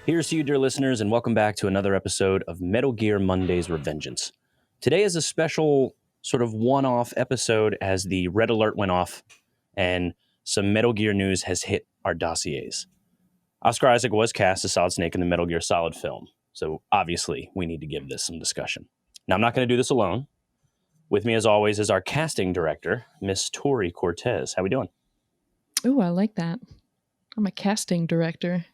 Here's to you, dear listeners, and welcome back to another episode of Metal Gear Monday's Revengeance. Today is a special sort of one-off episode as the red alert went off and some Metal Gear news has hit our dossiers. Oscar Isaac was cast as Solid Snake in the Metal Gear Solid film, so obviously we need to give this some discussion. Now, I'm not going to do this alone. With me, as always, is our casting director, Miss Tori Cortez. How we doing? Ooh, I like that. I'm a casting director.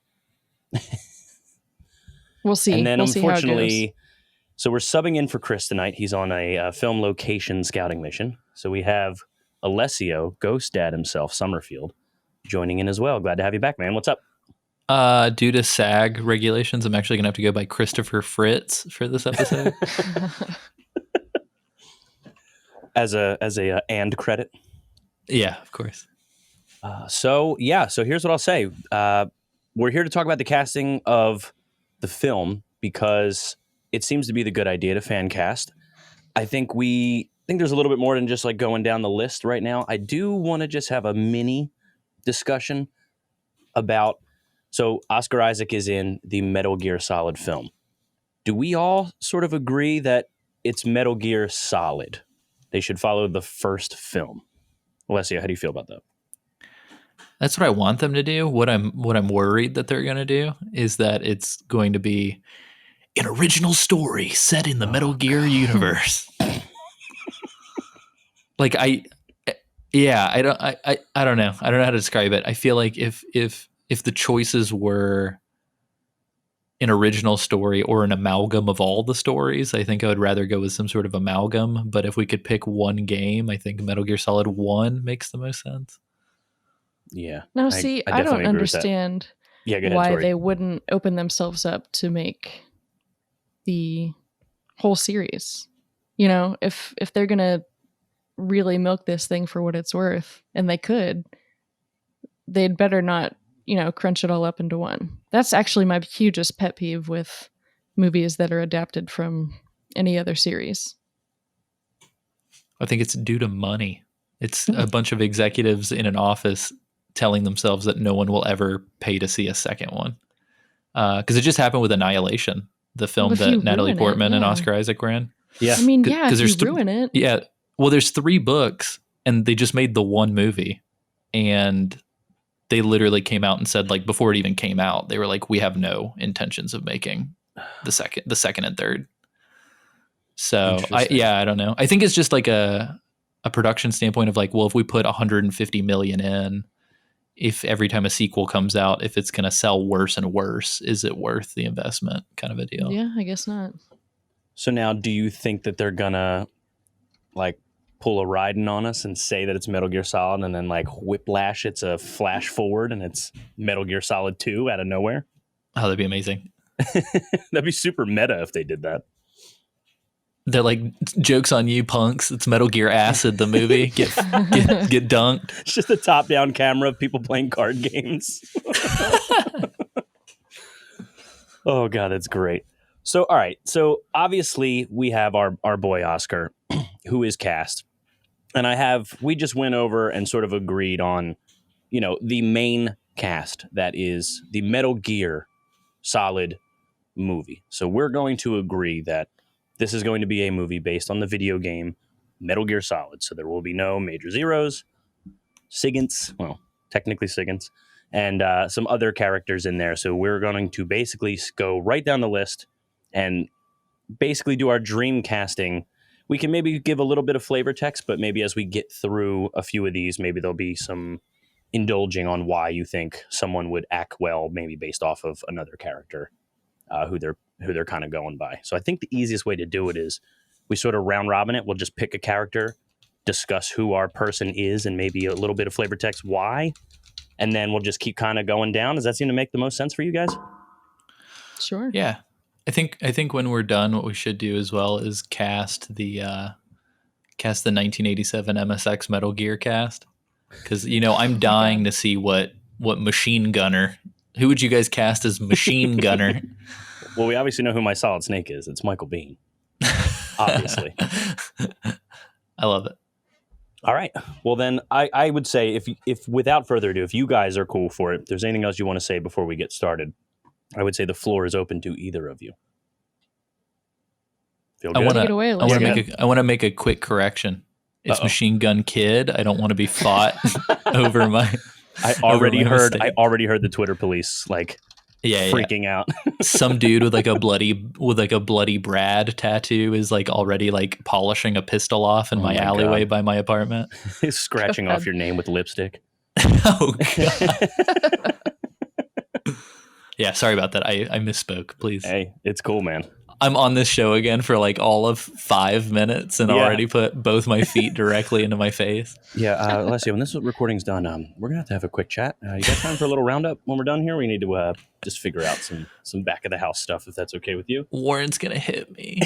We'll see. And then, we'll unfortunately, see how it goes. So we're subbing in for Chris tonight. He's on a film location scouting mission. So we have Alessio, Ghost Dad himself, Summerfield, joining in as well. Glad to have you back, man. What's up? Due to SAG regulations, I'm actually going to have to go by Christopher Fritz for this episode. as a and credit. Yeah, of course. So here's what I'll say. We're here to talk about the casting of the film because it seems to be the good idea to fan cast. I think there's a little bit more than just like going down the list right now. I do want to just have a mini discussion about, so Oscar Isaac is in the Metal Gear Solid film. Do we all sort of agree that it's Metal Gear Solid? They should follow the first film. Alessio, how do you feel about that? That's what I want them to do. What I'm worried that they're going to do is that it's going to be an original story set in the Metal Gear universe. Like I don't know. I don't know how to describe it. I feel like if the choices were an original story or an amalgam of all the stories, I think I would rather go with some sort of amalgam. But if we could pick one game, I think Metal Gear Solid 1 makes the most sense. Yeah. Now, see, I don't understand go ahead, why Tori. they wouldn't open themselves up to make the whole series. You know, if they're going to really milk this thing for what it's worth, and they could, they'd better not, crunch it all up into one. That's actually my hugest pet peeve with movies that are adapted from any other series. I think it's due to money. It's a bunch of executives in an office telling themselves that no one will ever pay to see a second one. Because it just happened with Annihilation, the film that Natalie Portman and Oscar Isaac ran. Yeah. I mean, if you ruin it. Yeah. Well, there's 3 books, and they just made the one movie. And they literally came out and said, like, before it even came out, they were like, we have no intentions of making the second and third. So, I don't know. I think it's just like a production standpoint of like, well, if we put 150 million in, if every time a sequel comes out, if it's going to sell worse and worse, is it worth the investment kind of a deal? Yeah, I guess not. So now, do you think that they're gonna like pull a Raiden on us and say that it's Metal Gear Solid, and then like Whiplash, it's a flash forward and it's Metal Gear Solid 2 out of nowhere? Oh, that'd be amazing. That'd be super meta if they did that. They're like, jokes on you, punks. It's Metal Gear Acid, the movie. Get dunked. It's just a top-down camera of people playing card games. Oh, God, that's great. So, all right. So, obviously, we have our boy Oscar, who is cast. And we just went over and sort of agreed on, the main cast that is the Metal Gear Solid movie. So, we're going to agree that this is going to be a movie based on the video game Metal Gear Solid. So there will be no Major Zeros, Sigants, well, technically Sigants, and some other characters in there. So we're going to basically go right down the list and basically do our dream casting. We can maybe give a little bit of flavor text, but maybe as we get through a few of these, maybe there'll be some indulging on why you think someone would act well, maybe based off of another character who they're kind of going by. So I think the easiest way to do it is we sort of round robin it. We'll just pick a character, discuss who our person is, and maybe a little bit of flavor text why, and then we'll just keep kind of going down. Does that seem to make the most sense for you guys? Sure. Yeah. I think when we're done, what we should do as well is cast the 1987 MSX Metal Gear cast. Because, I'm dying to see what Machine Gunner, who would you guys cast as Machine Gunner? Well, we obviously know who my Solid Snake is. It's Michael Biehn. Obviously. I love it. All right. Well, then I would say if without further ado, if you guys are cool for it, if there's anything else you want to say before we get started, I would say the floor is open to either of you. Feel I good? want Take it away, to. I want to Alessio. make a quick correction. It's Uh-oh. Machine Gun Kid. I don't want to be fought over my. I already my heard. mistake. I already heard the Twitter police like Yeah. freaking out. Some dude with like a bloody Brad tattoo is like already like polishing a pistol off in Oh my my alleyway God. by my apartment. He's scratching off your name with lipstick. Oh God. Yeah, sorry about that. I misspoke. Please. Hey, it's cool, man. I'm on this show again for like all of 5 minutes and Yeah. already put both my feet directly into my face. Yeah, Alessio, when this recording's done, we're gonna have a quick chat. You got time for a little roundup when we're done here? We need to just figure out some back of the house stuff, if that's okay with you. Warren's gonna hit me.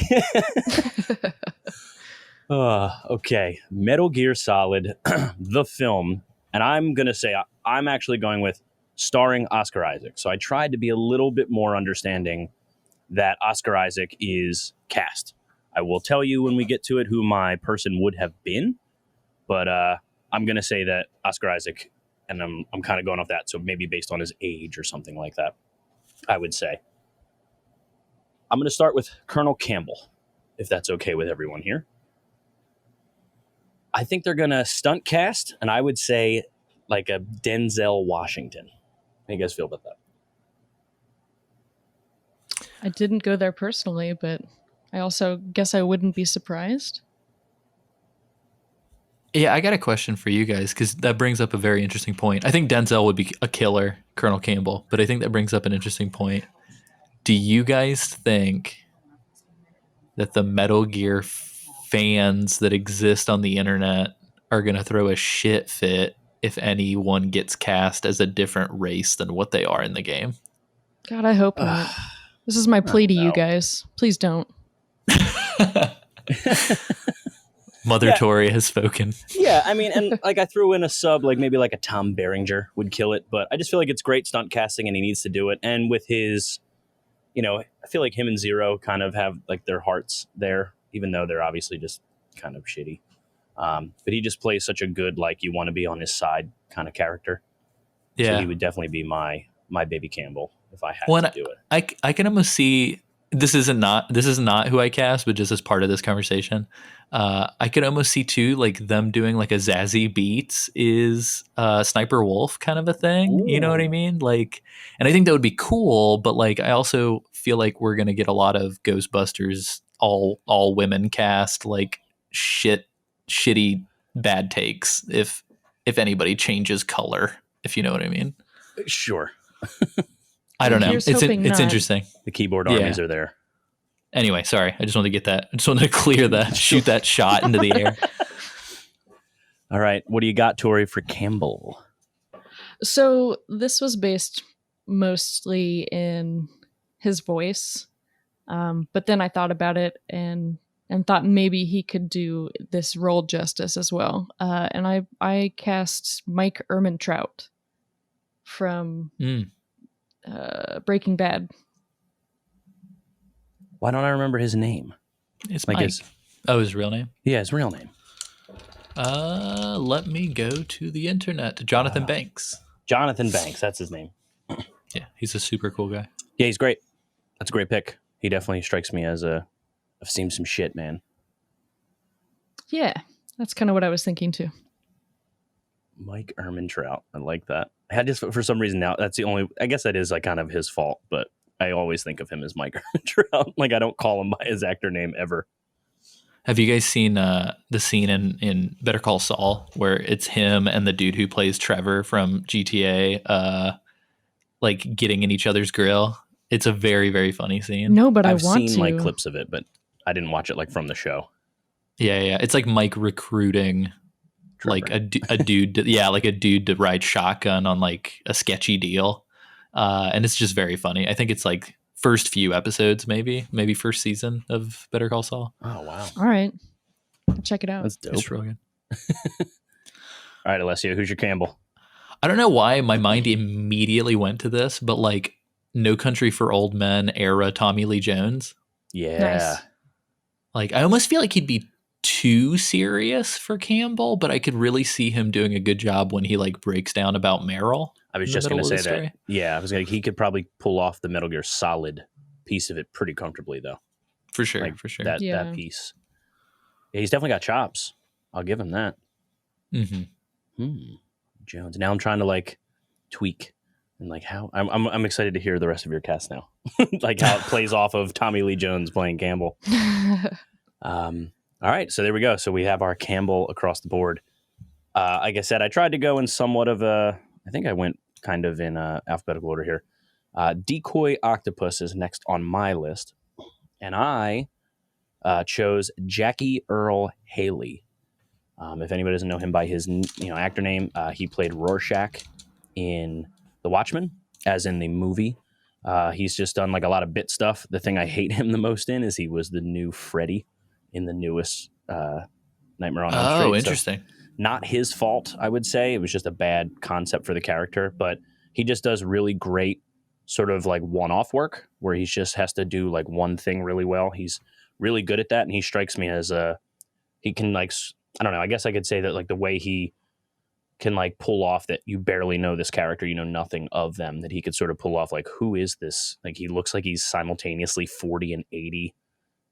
Okay, Metal Gear Solid, the film, and I'm gonna say I'm actually going with starring Oscar Isaac. So I tried to be a little bit more understanding that Oscar Isaac is cast. I will tell you when we get to it who my person would have been, but I'm gonna say that Oscar Isaac, and I'm kind of going off that. So maybe based on his age or something like that, I would say. I'm gonna start with Colonel Campbell, if that's okay with everyone here. I think they're gonna stunt cast, and I would say like a Denzel Washington. How you guys feel about that? I didn't go there personally, but I also guess I wouldn't be surprised. Yeah, I got a question for you guys because that brings up a very interesting point. I think Denzel would be a killer, Colonel Campbell, but I think that brings up an interesting point. Do you guys think that the Metal Gear fans that exist on the internet are going to throw a shit fit if anyone gets cast as a different race than what they are in the game? God, I hope not. This is my plea to you guys. Please don't. Mother Tori has spoken. Yeah, I mean, and like I threw in a sub, like maybe like a Tom Berenger would kill it, but I just feel like it's great stunt casting and he needs to do it. And with his, I feel like him and Zero kind of have like their hearts there, even though they're obviously just kind of shitty. But he just plays such a good, like you want to be on his side kind of character. Yeah. So he would definitely be my baby Campbell if I had to do it. I can almost see this is not who I cast, but just as part of this conversation, I could almost see too like them doing like a Zazie Beetz is Sniper Wolf kind of a thing. Ooh. You know what I mean? Like, and I think that would be cool. But like, I also feel like we're gonna get a lot of Ghostbusters all women cast, like shitty bad takes if anybody changes color, if you know what I mean. Sure. I don't know. Here's It's hoping not. interesting. The keyboard armies are there. Anyway, sorry. I just wanted to get that. I just wanted to clear that, shoot that shot into the air. All right. What do you got, Tori, for Campbell? So this was based mostly in his voice. But then I thought about it and thought maybe he could do this role justice as well. And I cast Mike Ehrmantraut from Breaking Bad. Why don't I remember his name? It's like Mike. His real name? Yeah, his real name. Let me go to the internet. Jonathan Banks. Jonathan Banks, that's his name. Yeah, he's a super cool guy. Yeah, he's great. That's a great pick. He definitely strikes me as I've seen some shit, man. Yeah, that's kind of what I was thinking too. Mike Ehrmantraut. I like that. I had just for some reason now. That's the only. I guess that is like kind of his fault, but I always think of him as Mike Ehrmantraut. Like I don't call him by his actor name ever. Have you guys seen the scene in Better Call Saul where it's him and the dude who plays Trevor from GTA, like getting in each other's grill? It's a very, very funny scene. No, but I've I want seen to. like clips of it, but I didn't watch it like from the show. Yeah. It's like Mike recruiting Trevor. like a dude, like a dude to ride shotgun on like a sketchy deal, and it's just very funny. I think it's like first few episodes, maybe first season of Better Call Saul. Oh wow! All right, I'll check it out. That's dope. It's real good. All right, Alessio, who's your Campbell? I don't know why my mind immediately went to this, but like No Country for Old Men era Tommy Lee Jones. Yeah. Nice. Like I almost feel like he'd be too serious for Campbell, but I could really see him doing a good job when he like breaks down about Meryl. I was in the just going to middle say of the that. story. Yeah, I was like, he could probably pull off the Metal Gear Solid piece of it pretty comfortably, though. For sure, Like for sure. that Yeah. piece. Yeah, he's definitely got chops. I'll give him that. Mm-hmm. Jones. Now I'm trying to like tweak and like how I'm excited to hear the rest of your cast now, like how it plays off of Tommy Lee Jones playing Campbell. All right, so there we go. So we have our Campbell across the board. Like I said, I tried to go in somewhat of a. I think I went kind of in alphabetical order here. Decoy Octopus is next on my list, and I chose Jackie Earl Haley. If anybody doesn't know him by his actor name, he played Rorschach in The Watchmen, as in the movie. He's just done like a lot of bit stuff. The thing I hate him the most in is he was the new Freddy in the newest Nightmare on Elm Street. Oh, interesting. So not his fault, I would say. It was just a bad concept for the character, but he just does really great sort of like one-off work where he just has to do like one thing really well. He's really good at that, and he strikes me as he can like, I don't know, I guess I could say that like the way he can like pull off that you barely know this character, you know nothing of them, that he could sort of pull off like, who is this? Like he looks like he's simultaneously 40 and 80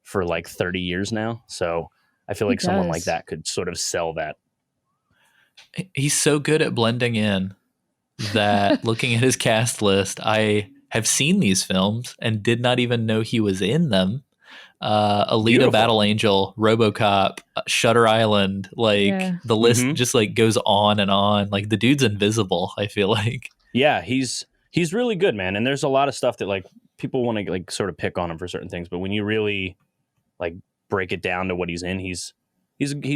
for like 30 years now. So I feel like someone like that could sort of sell that. He's so good at blending in that looking at his cast list, I have seen these films and did not even know he was in them. Alita, Beautiful. Battle Angel, RoboCop, Shutter Island, like the list just like goes on and on. Like the dude's invisible, I feel like. Yeah, he's really good, man. And there's a lot of stuff that like people want to like sort of pick on him for certain things, but when you really like break it down to what he's in, he's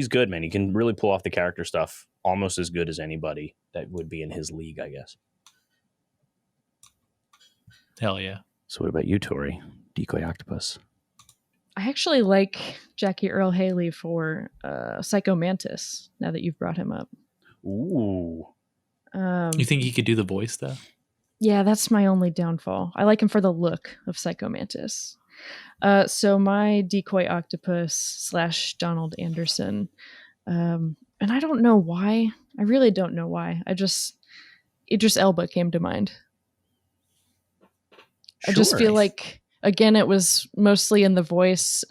good, man. He can really pull off the character stuff almost as good as anybody that would be in his league, I guess. Hell yeah. So what about you, Tori? Decoy Octopus. I actually like Jackie Earl Haley for Psycho Mantis, now that you've brought him up. Ooh. You think he could do the voice, though? Yeah, that's my only downfall. I like him for the look of Psycho Mantis. So my Decoy Octopus / Donald Anderson, and I don't know why. I really don't know why. Idris Elba came to mind. Sure. I just feel like, again, it was mostly in the voice.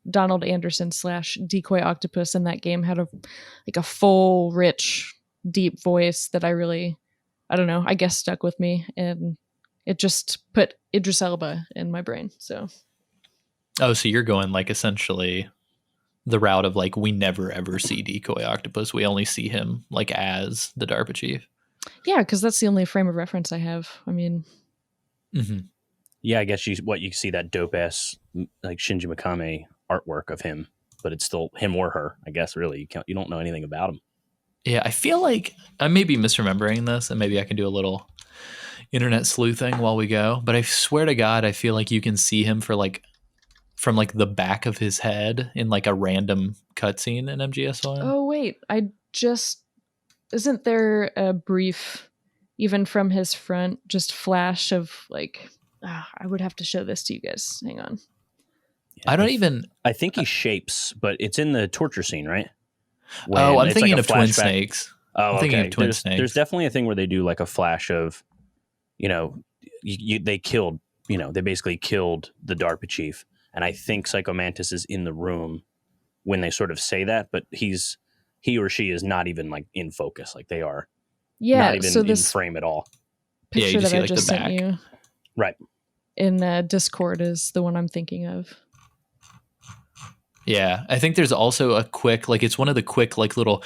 Donald Anderson / Decoy Octopus in that game had a full, rich, deep voice that I don't know, I guess stuck with me, and it just put Idris Elba in my brain. So you're going like essentially the route of like, we never ever see Decoy Octopus. We only see him like as the DARPA chief. Yeah, because that's the only frame of reference I have. I mean, yeah, I guess you see that dope ass like Shinji Mikami artwork of him, but it's still him or her. I guess really you don't know anything about him. Yeah, I feel like I may be misremembering this, and maybe I can do a little internet sleuthing while we go. But I swear to God, I feel like you can see him from like the back of his head in like a random cutscene in MGS1. oh wait, isn't there a brief, even from his front, just flash of like, I would have to show this to you guys. Hang on. Yeah, I think he shapes, but it's in the torture scene, right? I'm thinking of Twin Snakes. Oh, I'm thinking okay. of Twin Snakes. There's definitely a thing where they do like a flash of, they killed, they basically killed the DARPA chief. And I think Psycho Mantis is in the room when they sort of say that, but he or she is not even like in focus. Like they are not even in frame at all. Picture you just that see, I like, just the sent back. you Right. in Discord is the one I'm thinking of. Yeah, I think there's also a quick, like it's one of the quick like little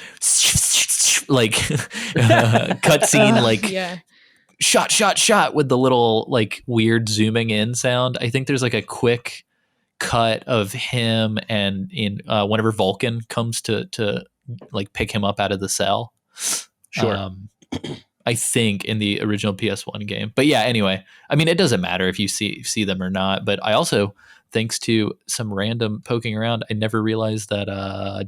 like cutscene like shot with the little like weird zooming in sound. I think there's like a quick cut of him and in whenever Vulcan comes to like pick him up out of the cell. Sure. I think in the original PS1 game. But yeah, anyway, I mean, it doesn't matter if you see them or not. But I also, thanks to some random poking around, I never realized that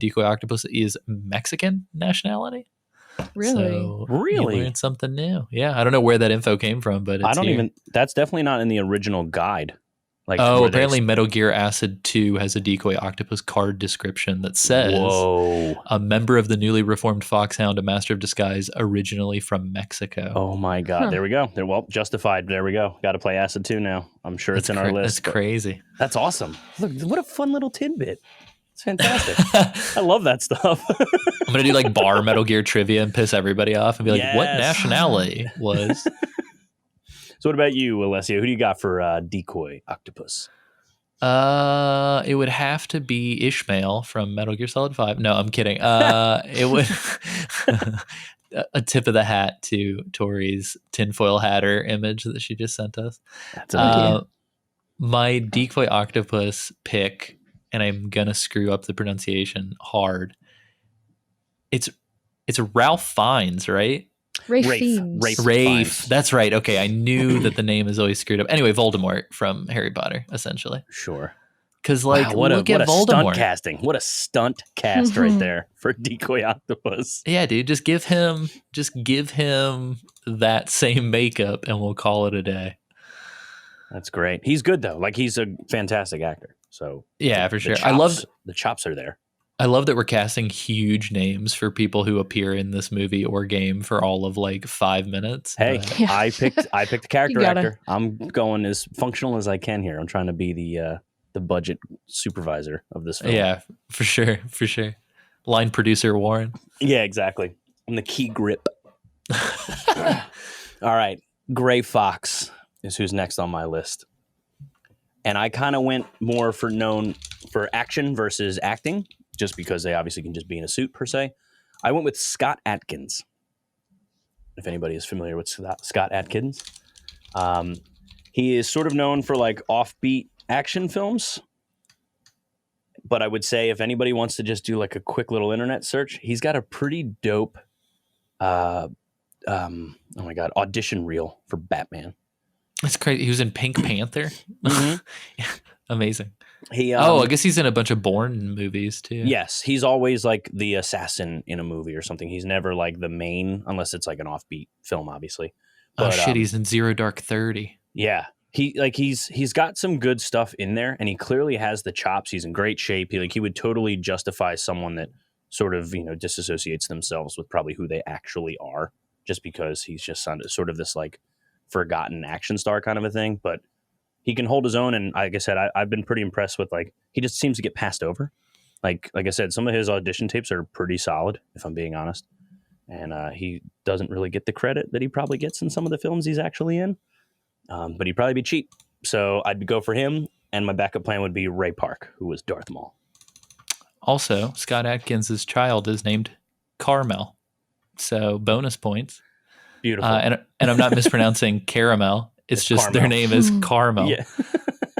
Decoy Octopus is Mexican nationality. Really? So Really? You learned something new. Yeah, I don't know where that info came from, but it's that's definitely not in the original guide. Like, apparently Metal Gear Acid 2 has a decoy octopus card description that says, whoa, a member of the newly reformed Foxhound, a master of disguise, originally from Mexico. oh my God, there we go. Well, justified. There we go. Got to play Acid 2 now. I'm sure it's in our list. That's crazy. That's awesome. Look, what a fun little tidbit. It's fantastic. I love that stuff. I'm going to do like bar Metal Gear trivia and piss everybody off and be like, what Yes. nationality was? So what about you, Alessio? Who do you got for decoy octopus? It would have to be Ishmael from Metal Gear Solid 5. No, I'm kidding. It would a tip of the hat to Tori's tinfoil hatter image that she just sent us. That's amazing. My decoy octopus pick, and I'm gonna screw up the pronunciation hard. It's Ralph Fiennes, right? Rafe Rafe. Fiennes. Rafe. Fiennes. That's right. Okay, I knew that the name is always screwed up. Anyway, Voldemort from Harry Potter, essentially. Sure. Because like, wow, what a Voldemort. stunt casting. What a stunt cast right there for decoy octopus. Yeah, dude, just give him that same makeup, and we'll call it a day. That's great. He's good though. Like, he's a fantastic actor. So yeah, for sure. The chops are there. I love that we're casting huge names for people who appear in this movie or game for all of like 5 minutes. Hey, Yeah. I picked a character You gotta- actor. I'm going as functional as I can here. I'm trying to be the budget supervisor of this film. Yeah, for sure. Line producer Warren. Yeah, exactly. I'm the key grip. All right. Gray Fox is who's next on my list. And I kind of went more for action versus acting, just because they obviously can just be in a suit per se. I went with Scott Adkins. If anybody is familiar with Scott Adkins. He is sort of known for like offbeat action films. But I would say if anybody wants to just do like a quick little internet search, he's got a pretty dope audition reel for Batman. That's crazy. He was in Pink Panther. Mhm. Amazing. He I guess he's in a bunch of Bourne movies too. yes, he's always like the assassin in a movie or something. He's never like the main, unless it's like an offbeat film, obviously. Oh But, shit, he's in Zero Dark 30. yeah, he's got some good stuff in there, and he clearly has the chops. He's in great shape. He would totally justify someone that sort of disassociates themselves with probably who they actually are, just because he's just sort of this like forgotten action star kind of a thing. But he can hold his own, and like I said, I've been pretty impressed with, like, he just seems to get passed over. Like I said, some of his audition tapes are pretty solid, if I'm being honest. And he doesn't really get the credit that he probably gets in some of the films he's actually in. But he'd probably be cheap. So I'd go for him, and my backup plan would be Ray Park, who was Darth Maul. Also, Scott Adkins' child is named Carmel. So bonus points. Beautiful. And I'm not mispronouncing caramel. It's just Carmel. their name is Carmel. Yeah.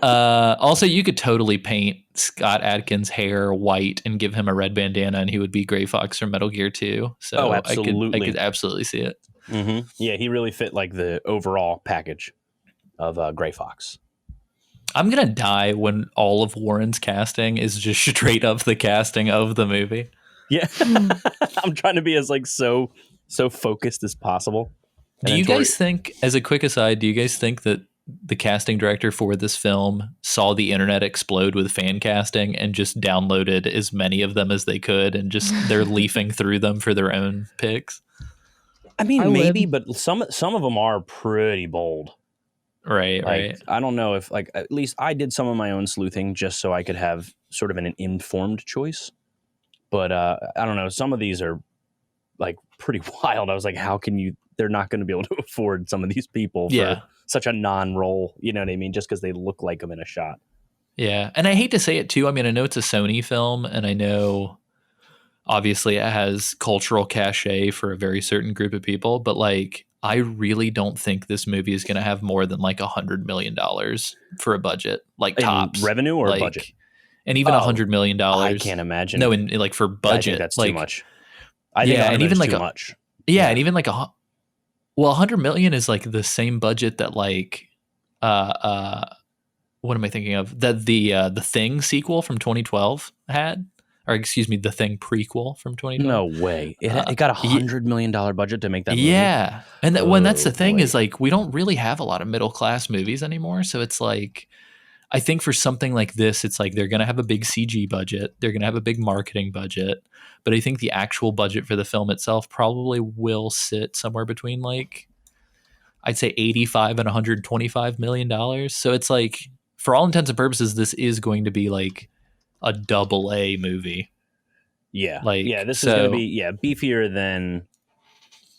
Also, you could totally paint Scott Adkins' hair white and give him a red bandana, and he would be Gray Fox from Metal Gear 2. So absolutely. I could absolutely see it. Mm-hmm. Yeah, he really fit like the overall package of Gray Fox. I'm gonna die when all of Warren's casting is just straight up the casting of the movie. Yeah. I'm trying to be as like so focused as possible. Do you guys think, as a quick aside, do you guys think that the casting director for this film saw the internet explode with fan casting and just downloaded as many of them as they could, and just they're leafing through them for their own picks? I mean, I maybe, would. but some of them are pretty bold. Right, Like, right. I don't know if, like, at least I did some of my own sleuthing just so I could have sort of an informed choice. But I don't know. Some of these are like pretty wild. I was like, how can you? They're not going to be able to afford some of these people for such a non-role. You know what I mean? Just because they look like them in a shot. Yeah, and I hate to say it too. I mean, I know it's a Sony film, and I know obviously it has cultural cachet for a very certain group of people, but like, I really don't think this movie is going to have more than like $100 million for a budget, like tops. In revenue or like, budget? And even $100 million. I can't imagine. No, in like for budget, I think that's like, too much. I think and even like too much. Yeah, and even like 100 million is like the same budget that like what am I thinking of? That the Thing sequel from 2012 had, or excuse me, the Thing prequel from 2012. No way. It got $100 million budget to make that movie. Yeah, and when that's the thing boy. is like, we don't really have a lot of middle class movies anymore, so it's like, I think for something like this, it's like they're going to have a big CG budget. They're going to have a big marketing budget. But I think the actual budget for the film itself probably will sit somewhere between like, I'd say 85 and $125 million. So it's like, for all intents and purposes, this is going to be like a double A movie. Yeah. Like, yeah, this is going to be beefier than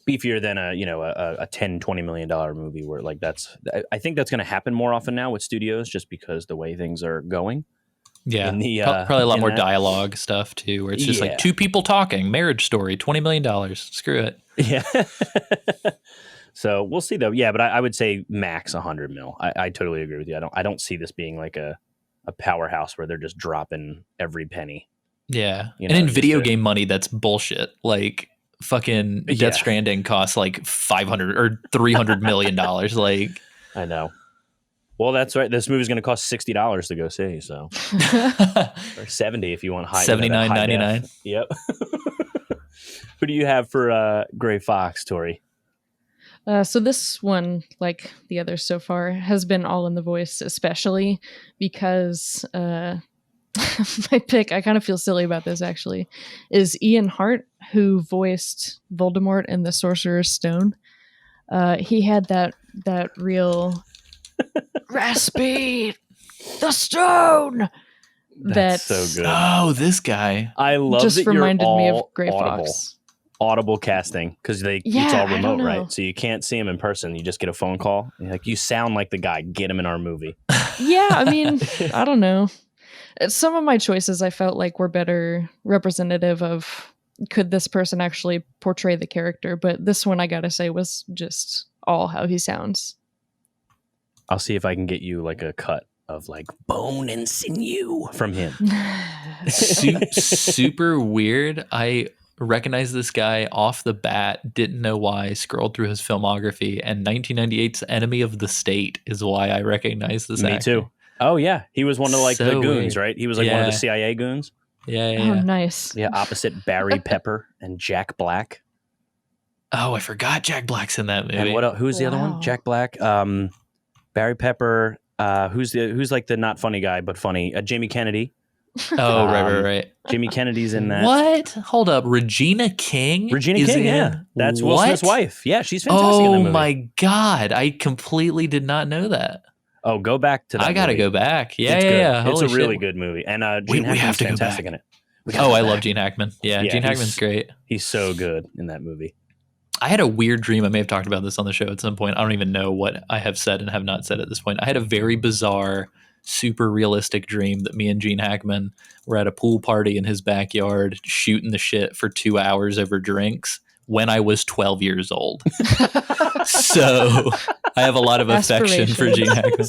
a $10-20 million movie where like I think that's going to happen more often now with studios just because the way things are going. Yeah. The, probably a lot more dialogue stuff too, where it's just like two people talking, marriage story, $20 million. Screw it. Yeah. So we'll see though. Yeah, but I would say max 100 mil. I totally agree with you. I don't see this being like a powerhouse where they're just dropping every penny. Yeah. And in video game money, that's bullshit. Like fucking Death Stranding costs like $500 or $300 million. Like, I know. Well, that's right. This movie's going to cost $60 to go see, so or $70 if you want high. $79.99. Yep. Who do you have for Gray Fox, Tori? So this one, like the others so far, has been all in the voice, especially because my pick, I kind of feel silly about this actually, is Ian Hart, who voiced Voldemort in The Sorcerer's Stone. He had that real raspy, the stone. That's so good. Oh, this guy. I love just that reminded you're all me of Gray Fox. Audible casting because it's all remote, right? So you can't see him in person. You just get a phone call. Like, you sound like the guy. Get him in our movie. Yeah, I mean, I don't know. Some of my choices I felt like were better representative of could this person actually portray the character, but this one I gotta say was just all how he sounds. I'll see if I can get you like a cut of like bone and sinew from him. Super weird. I recognized this guy off the bat, didn't know why, scrolled through his filmography, and 1998's Enemy of the State is why I recognize this actor. Me too. Oh yeah, he was one of like the goons, weird. Right? He was like one of the CIA goons. Yeah. Oh, nice. Yeah, opposite Barry Pepper and Jack Black. Oh, I forgot Jack Black's in that movie. And what else? Who's the other one? Jack Black, Barry Pepper. Who's like the not funny guy but funny? Jamie Kennedy. Oh, right. Jamie Kennedy's in that. What? Hold up. Regina King? Yeah. That's Will Smith's wife. Yeah, she's fantastic in the movie. Oh my God. I completely did not know that. Oh, go back to that. I got to go back. Yeah. It's a really good movie. And Gene Hackman's fantastic in it. I love Gene Hackman. Yeah, Gene Hackman's great. He's so good in that movie. I had a weird dream. I may have talked about this on the show at some point. I don't even know what I have said and have not said at this point. I had a very bizarre, super realistic dream that me and Gene Hackman were at a pool party in his backyard shooting the shit for 2 hours over drinks when I was 12 years old. So I have a lot of affection for Gene Hackman.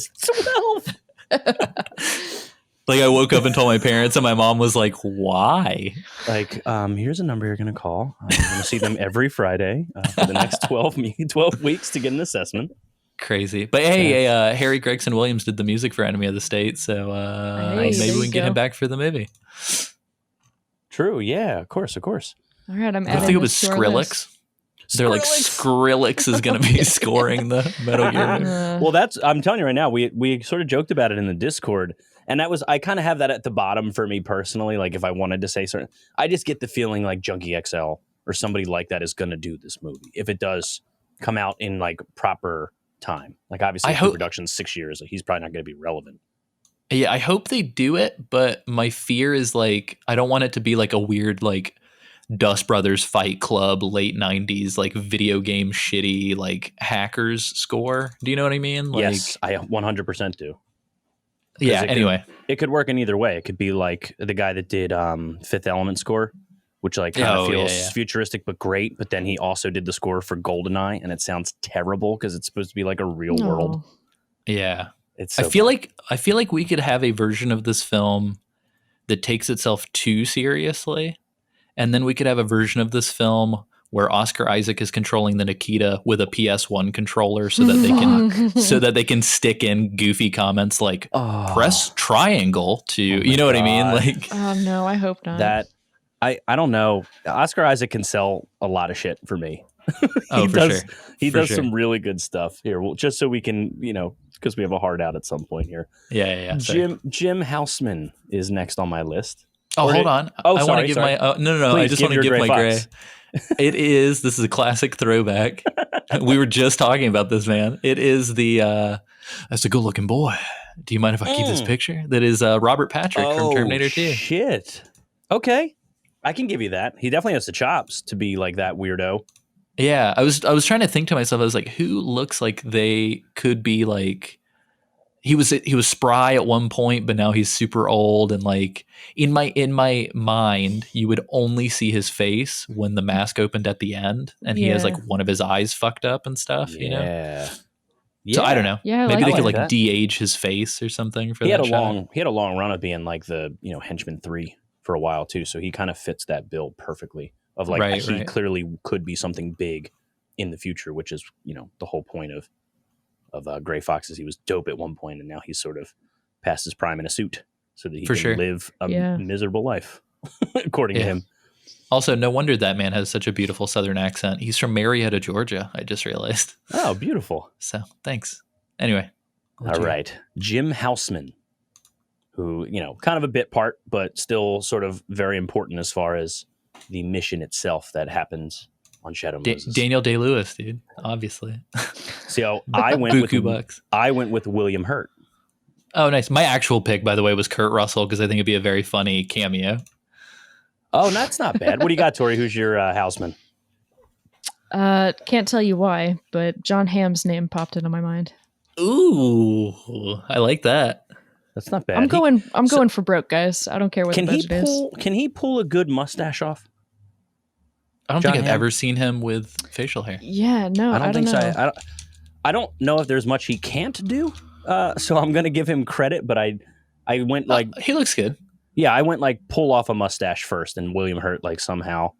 12. Like, I woke up and told my parents, and my mom was like, why? Like, here's a number you're going to call. I'm going to see them every Friday for the next 12 weeks to get an assessment. Crazy. But hey, Harry Gregson Williams did the music for Enemy of the State, so maybe we can get him back for the movie. True. Yeah, of course. All right, I'm adding I think it was Skrillex. They're like, Skrillex is going to be scoring the Metal Gear movie. Well, I'm telling you right now, we sort of joked about it in the Discord, and I kind of have that at the bottom for me personally. Like, if I wanted to say certain, I just get the feeling like Junkie XL or somebody like that is going to do this movie if it does come out in like proper time. Like, obviously, production's 6 years, he's probably not going to be relevant. Yeah, I hope they do it, but my fear is like I don't want it to be like a weird like Dust Brothers Fight Club late 90s like video game shitty like hackers score. Do you know what I mean? Like, yes, I 100% do. Yeah, anyway. It could work in either way. It could be like the guy that did Fifth Element score, which like kind of feels futuristic but great, but then he also did the score for GoldenEye, and it sounds terrible because it's supposed to be like a real world. Yeah. It's so I feel like we could have a version of this film that takes itself too seriously, and then we could have a version of this film where Oscar Isaac is controlling the Nikita with a PS1 controller so that they can stick in goofy comments like press triangle to you know what I mean? Like, oh no, I hope not. That I don't know. Oscar Isaac can sell a lot of shit for me. He does some really good stuff here. Well, just so we can, because we have a hard out at some point here. Yeah. Jim Houseman is next on my list. Oh, hold on. I want to give my no. Please I just want to give my gray. This is a classic throwback. We were just talking about this, man. It is that's a good looking boy. Do you mind if I keep this picture? That is Robert Patrick from Terminator 2. Shit. Okay. I can give you that. He definitely has the chops to be like that weirdo. Yeah, I was trying to think to myself. I was like, who looks like they could be like? He was spry at one point, but now he's super old. And like in my mind, you would only see his face when the mask opened at the end, and he has like one of his eyes fucked up and stuff. You know. Yeah. So I don't know. Yeah, maybe they could like like de-age his face or something for that. He had a long run of being like the Henchman 3 for a while too. So he kind of fits that bill perfectly. Of like he clearly could be something big in the future, which is the whole point of Gray Fox is he was dope at one point, and now he's sort of past his prime in a suit, so that he can live a miserable life, according to him. Also, no wonder that man has such a beautiful Southern accent. He's from Marietta, Georgia. I just realized. Oh, beautiful. So thanks. Anyway. All right. Jim Houseman, who, kind of a bit part, but still sort of very important as far as the mission itself that happens on Shadow Moses. Daniel Day-Lewis, dude. Obviously. So I went with William Hurt. Oh, nice. My actual pick, by the way, was Kurt Russell because I think it'd be a very funny cameo. Oh, that's not bad. What do you got, Tori? Who's your Houseman? Can't tell you why, but John Hamm's name popped into my mind. Ooh, I like that. That's not bad. I'm going for broke, guys. I don't care what the budget is. Can he pull a good mustache off? I don't think I've ever seen him with facial hair. Yeah, no, I don't think know. So. I don't know if there's much he can't do. So I'm going to give him credit, but I went like he looks good. Yeah, I went like pull off a mustache first, and William Hurt like somehow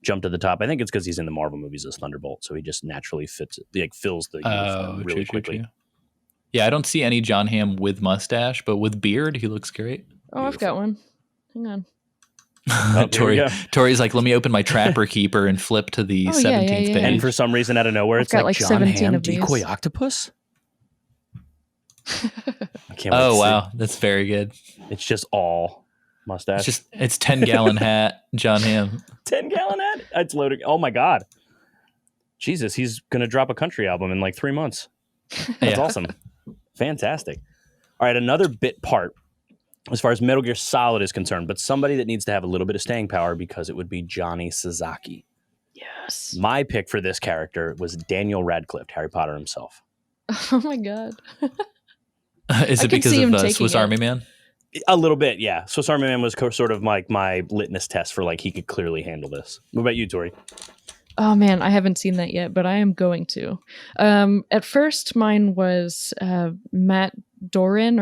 jumped to the top. I think it's because he's in the Marvel movies as Thunderbolt, so he just naturally fits it, like fills the uniform really quickly. True. Yeah, I don't see any John Hamm with mustache, but with beard, he looks great. Oh, beautiful. I've got one. Hang on. Tori's like, let me open my Trapper Keeper and flip to the 17th page. And for some reason, out of nowhere, it's like John Hamm, Decoy these. Octopus. I can't wait wow, that's very good. It's just all mustache. It's 10-gallon hat, John Hamm. 10-gallon hat? It's loading. Oh my God. Jesus, he's going to drop a country album in like 3 months. That's awesome. Fantastic. All right, another bit part as far as Metal Gear Solid is concerned, but somebody that needs to have a little bit of staying power because it would be Johnny Sasaki. Yes. My pick for this character was Daniel Radcliffe, Harry Potter himself. Oh my God. Is it because of Swiss Army Man? A little bit, yeah. Swiss Army Man was sort of like my litmus test for like he could clearly handle this. What about you, Tori? Oh man, I haven't seen that yet, but I am going to. At first, mine was Matt Duran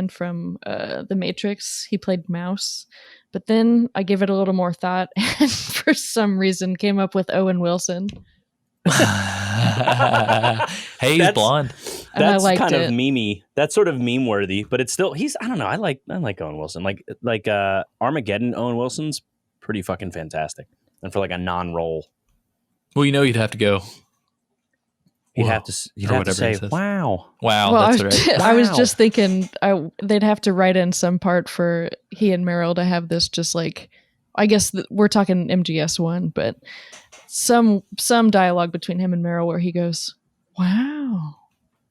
from The Matrix. He played Mouse. But then I gave it a little more thought and for some reason came up with Owen Wilson. Hey, he's blonde. That's kind of memey. That's sort of meme worthy, but it's still I don't know. I like Owen Wilson. Like Armageddon Owen Wilson's pretty fucking fantastic. And for like a non-role. Well, you'd have to go. You'd have to say, wow. Wow, well, that's right. I was just thinking they'd have to write in some part for he and Meryl to have this just like, I guess we're talking MGS 1, but some dialogue between him and Meryl where he goes, wow.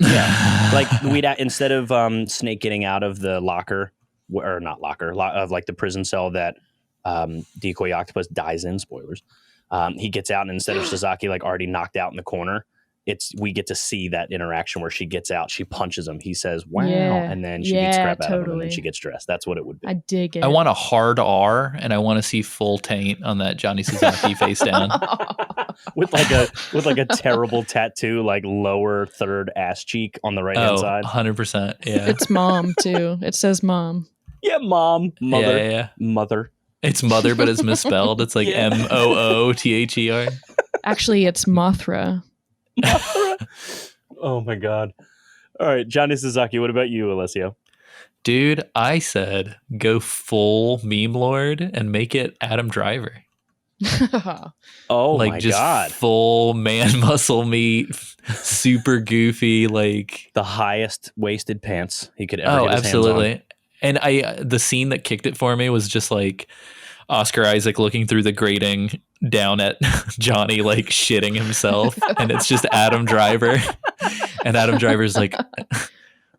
Yeah. Like instead of Snake getting out of the locker, or not locker, of like the prison cell that Decoy Octopus dies in, spoilers. He gets out, and instead of Sasaki like already knocked out in the corner, we get to see that interaction where she gets out, she punches him, he says wow, and then she beats crap out of him, and then she gets dressed. That's what it would be. I dig it. I want a hard R, and I want to see full taint on that Johnny Sasaki face down with like a terrible tattoo, like lower third ass cheek on the right hand side. 100%. Yeah, it's mom too. It says mom. Yeah, mom, mother, yeah. Mother. It's mother, but it's misspelled. It's like MOOTHER. Actually, it's Mothra. Oh my God. All right, Johnny Sasaki, what about you, Alessio? Dude, I said go full meme lord and make it Adam Driver. Oh like my just god. full man muscle meat, super goofy, like The highest waisted pants he could ever get his hands on. absolutely. And the scene that kicked it for me was just like Oscar Isaac looking through the grating down at Johnny, like shitting himself, and it's just Adam Driver, and Adam Driver's like,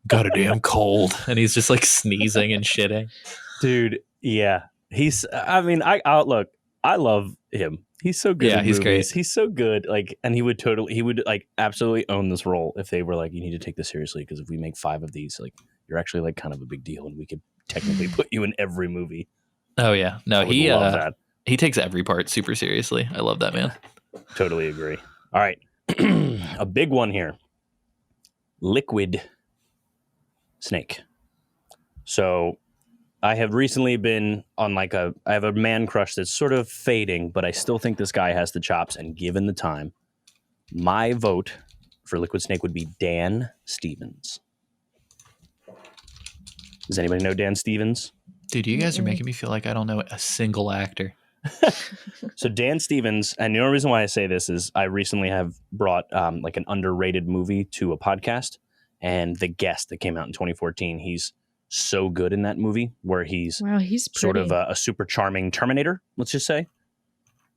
got a damn cold, and he's just like sneezing and shitting. Dude, yeah. I mean, I look, I love him. He's so good in He's movies. great. He's so good. Like, and he would like absolutely own this role if they were like, you need to take this seriously because if we make 5 of these, like, you're actually like kind of a big deal and we could technically put you in every movie. Oh yeah, no, I would love that. he takes every part super seriously. I love that man. Totally agree. All right. A big one here. Liquid Snake. So I have recently been on I have a man crush that's sort of fading, but I still think this guy has the chops, and given the time, my vote for Liquid Snake would be Dan Stevens. Does anybody know Dan Stevens? Dude, you guys are making me feel like I don't know a single actor. So Dan Stevens, and the only reason why I say this is I recently have brought like an underrated movie to a podcast, and The Guest that came out in 2014, he's so good in that movie where he's sort of a super charming Terminator, let's just say.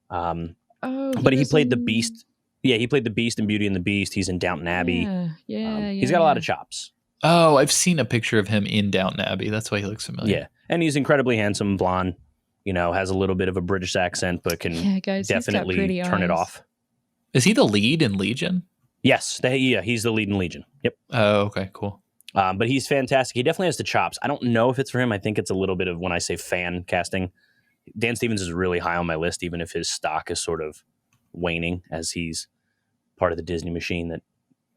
But he played the Beast. Yeah, he played the Beast in Beauty and the Beast. He's in Downton Abbey. He's got a lot of chops. Oh, I've seen a picture of him in Downton Abbey. That's why he looks familiar. Yeah, and he's incredibly handsome, blonde. You know, has a little bit of a British accent, but can definitely turn it off. Is he the lead in Legion? Yes, he's the lead in Legion. Yep. Oh, okay, cool. But he's fantastic. He definitely has the chops. I don't know if it's for him. I think it's a little bit of when I say fan casting. Dan Stevens is really high on my list, even if his stock is sort of waning as he's part of the Disney machine that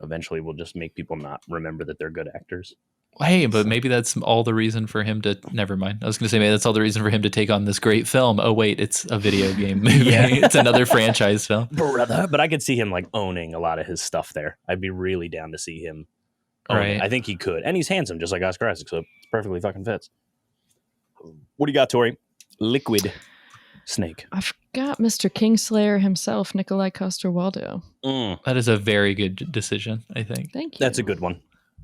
eventually will just make people not remember that they're good actors. Hey, but maybe that's all the reason for him to... Never mind. I was going to say maybe that's all the reason for him to take on this great film. Oh, wait, it's a video game movie. Yeah. It's another franchise film. Brother. But I could see him like owning a lot of his stuff there. I'd be really down to see him own it. I think he could. And he's handsome, just like Oscar Isaac, so it perfectly fucking fits. What do you got, Tori? Liquid Snake. I've got Mr. Kingslayer himself, Nikolai Coster-Waldau. That is a very good decision, I think. Thank you. That's a good one.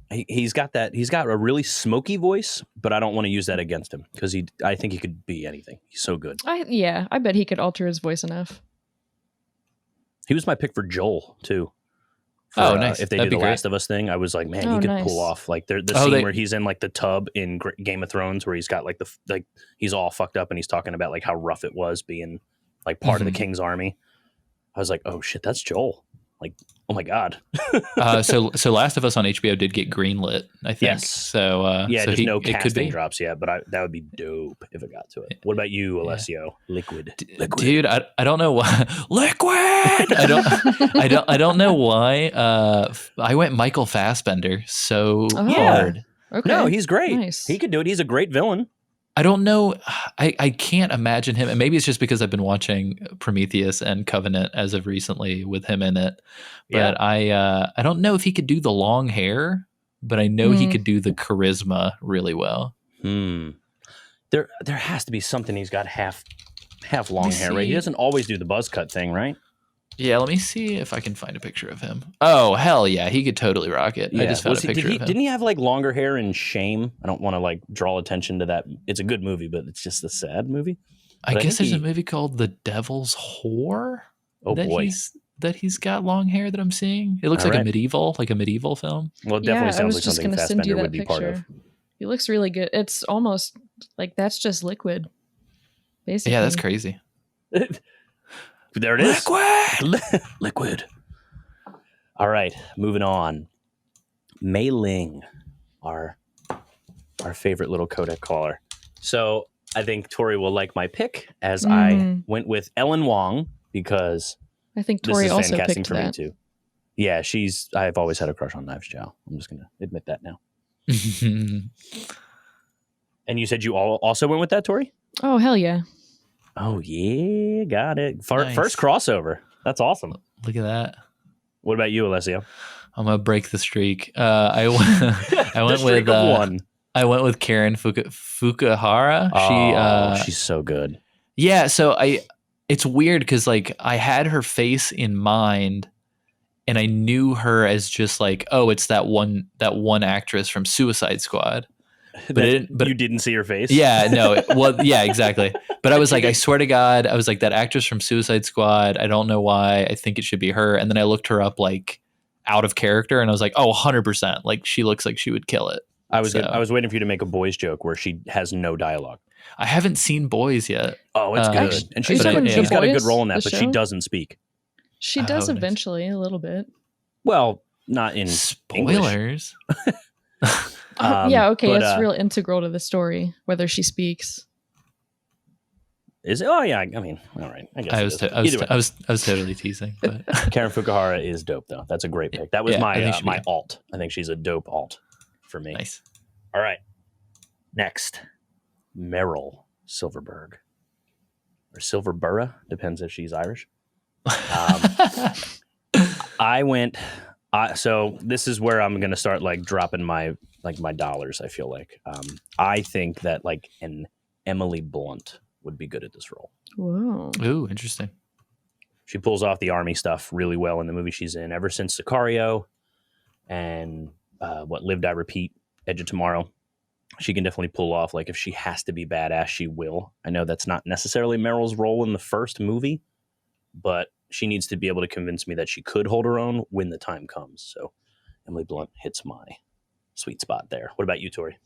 He's got a really smoky voice, but I don't want to use that against him because I think he could be anything. He's so good. I bet he could alter his voice enough. He was my pick for Joel too. Nice. If they do the Last of Us thing, I was like, man, he could pull off like the scene where he's in like the tub in Game of Thrones, where he's got like he's all fucked up and he's talking about like how rough it was being like part of the King's army. I was like, oh shit, that's Joel. Like, oh my god. So Last of Us on HBO did get greenlit, I think. Yes. So just no casting drops yet, but that would be dope if it got to it. What about you, Alessio? Yeah. Liquid. Dude, I don't know why. Liquid. I don't know why. I went Michael Fassbender so hard. Okay. No, he's great. Nice. He could do it. He's a great villain. I don't know. I can't imagine him. And maybe it's just because I've been watching Prometheus and Covenant as of recently with him in it. But I don't know if he could do the long hair, but I know he could do the charisma really well. There has to be something he's got half long hair, right? He doesn't always do the buzz cut thing, right? Yeah, let me see if I can find a picture of him. Oh, hell yeah. He could totally rock it. Yeah. I just found a picture of him. Didn't he have like longer hair in Shame? I don't want to like draw attention to that. It's a good movie, but it's just a sad movie. I guess there's a movie called The Devil's Whore. Oh boy. That he's got long hair that I'm seeing. It looks like a medieval film. Well, it definitely sounds like something Fassbender would be part of. He looks really good. It's almost like that's just Liquid, basically. Yeah, that's crazy. There it is. Liquid. All right, moving on. Mei Ling, our favorite little codec caller. So I think Tori will like my pick as I went with Ellen Wong because I think Tori also picked picked for that. me too. Yeah, I've always had a crush on Knives Chow. I'm just gonna admit that now. And you said you also went with that, Tori? Oh hell yeah. Oh, yeah. Got it. Nice. First crossover. That's awesome. Look at that. What about you, Alessio? I'm going to break the streak. I went with one. I went with Karen Fukuhara. She's so good. Yeah. So it's weird because like I had her face in mind, and I knew her as just like, oh, it's that one actress from Suicide Squad. But you didn't see her face. Yeah, no. Well, yeah, exactly. But I was like, I swear to God, I was like, that actress from Suicide Squad. I don't know why. I think it should be her. And then I looked her up like out of character, and I was like, oh, 100%. Like she looks like she would kill it. I was waiting for you to make a boys joke where she has no dialogue. I haven't seen Boys yet. Oh, it's good. Actually, And she's are you talking got a good Boys, role in that, the but she show? doesn't speak. She Oh, does nice. eventually, a little bit. Well, not in English. Spoilers. Yeah, okay, but, it's real integral to the story, whether she speaks. Is it? Oh yeah. I mean, all right. I guess I was totally teasing. But Karen Fukuhara is dope though. That's a great pick. That was Yeah, I think my she'd my be- alt. I think she's a dope alt for me. nice. All right. Next, Meryl Silverberg or Silverborough, depends if she's Irish. I went. So this is where I'm going to start like dropping my dollars. I feel like I think that like an Emily Blunt would be good at this role. Whoa. Ooh, interesting. She pulls off the army stuff really well in the movie she's in. Ever since Sicario and what Live Die Repeat, Edge of Tomorrow, she can definitely pull off. Like if she has to be badass, she will. I know that's not necessarily Meryl's role in the first movie, but she needs to be able to convince me that she could hold her own when the time comes. So Emily Blunt hits my sweet spot there. What about you, Tori?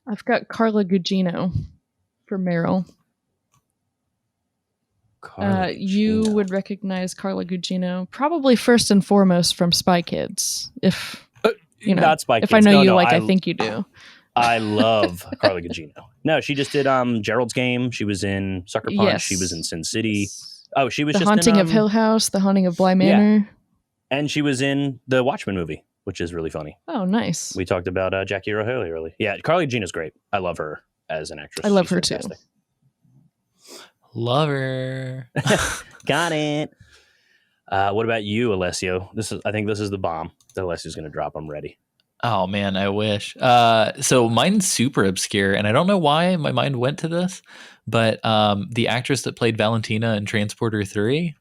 I've got Carla Gugino for Meryl. You would recognize Carla Gugino probably first and foremost from Spy Kids. If you know, not Spy Kids. If I know you No, like, I think you do. I love Carla Gugino. No, she just did Gerald's Game. She was in Sucker Punch. Yes. She was in Sin City. Oh, she was The just Haunting in, of Hill House, The Haunting of Bly Manor. and she was in the Watchmen movie, which is really funny. Oh, nice. We talked about Jackie Earle Haley earlier. Yeah, Carla Gugino's great. I love her as an actress. I love She's her too. fantastic. Love her. Got it. What about you, Alessio? I think this is the bomb that Alessio's going to drop. I'm ready. Oh man, I wish. So mine's super obscure, and I don't know why my mind went to this, but the actress that played Valentina in Transporter 3,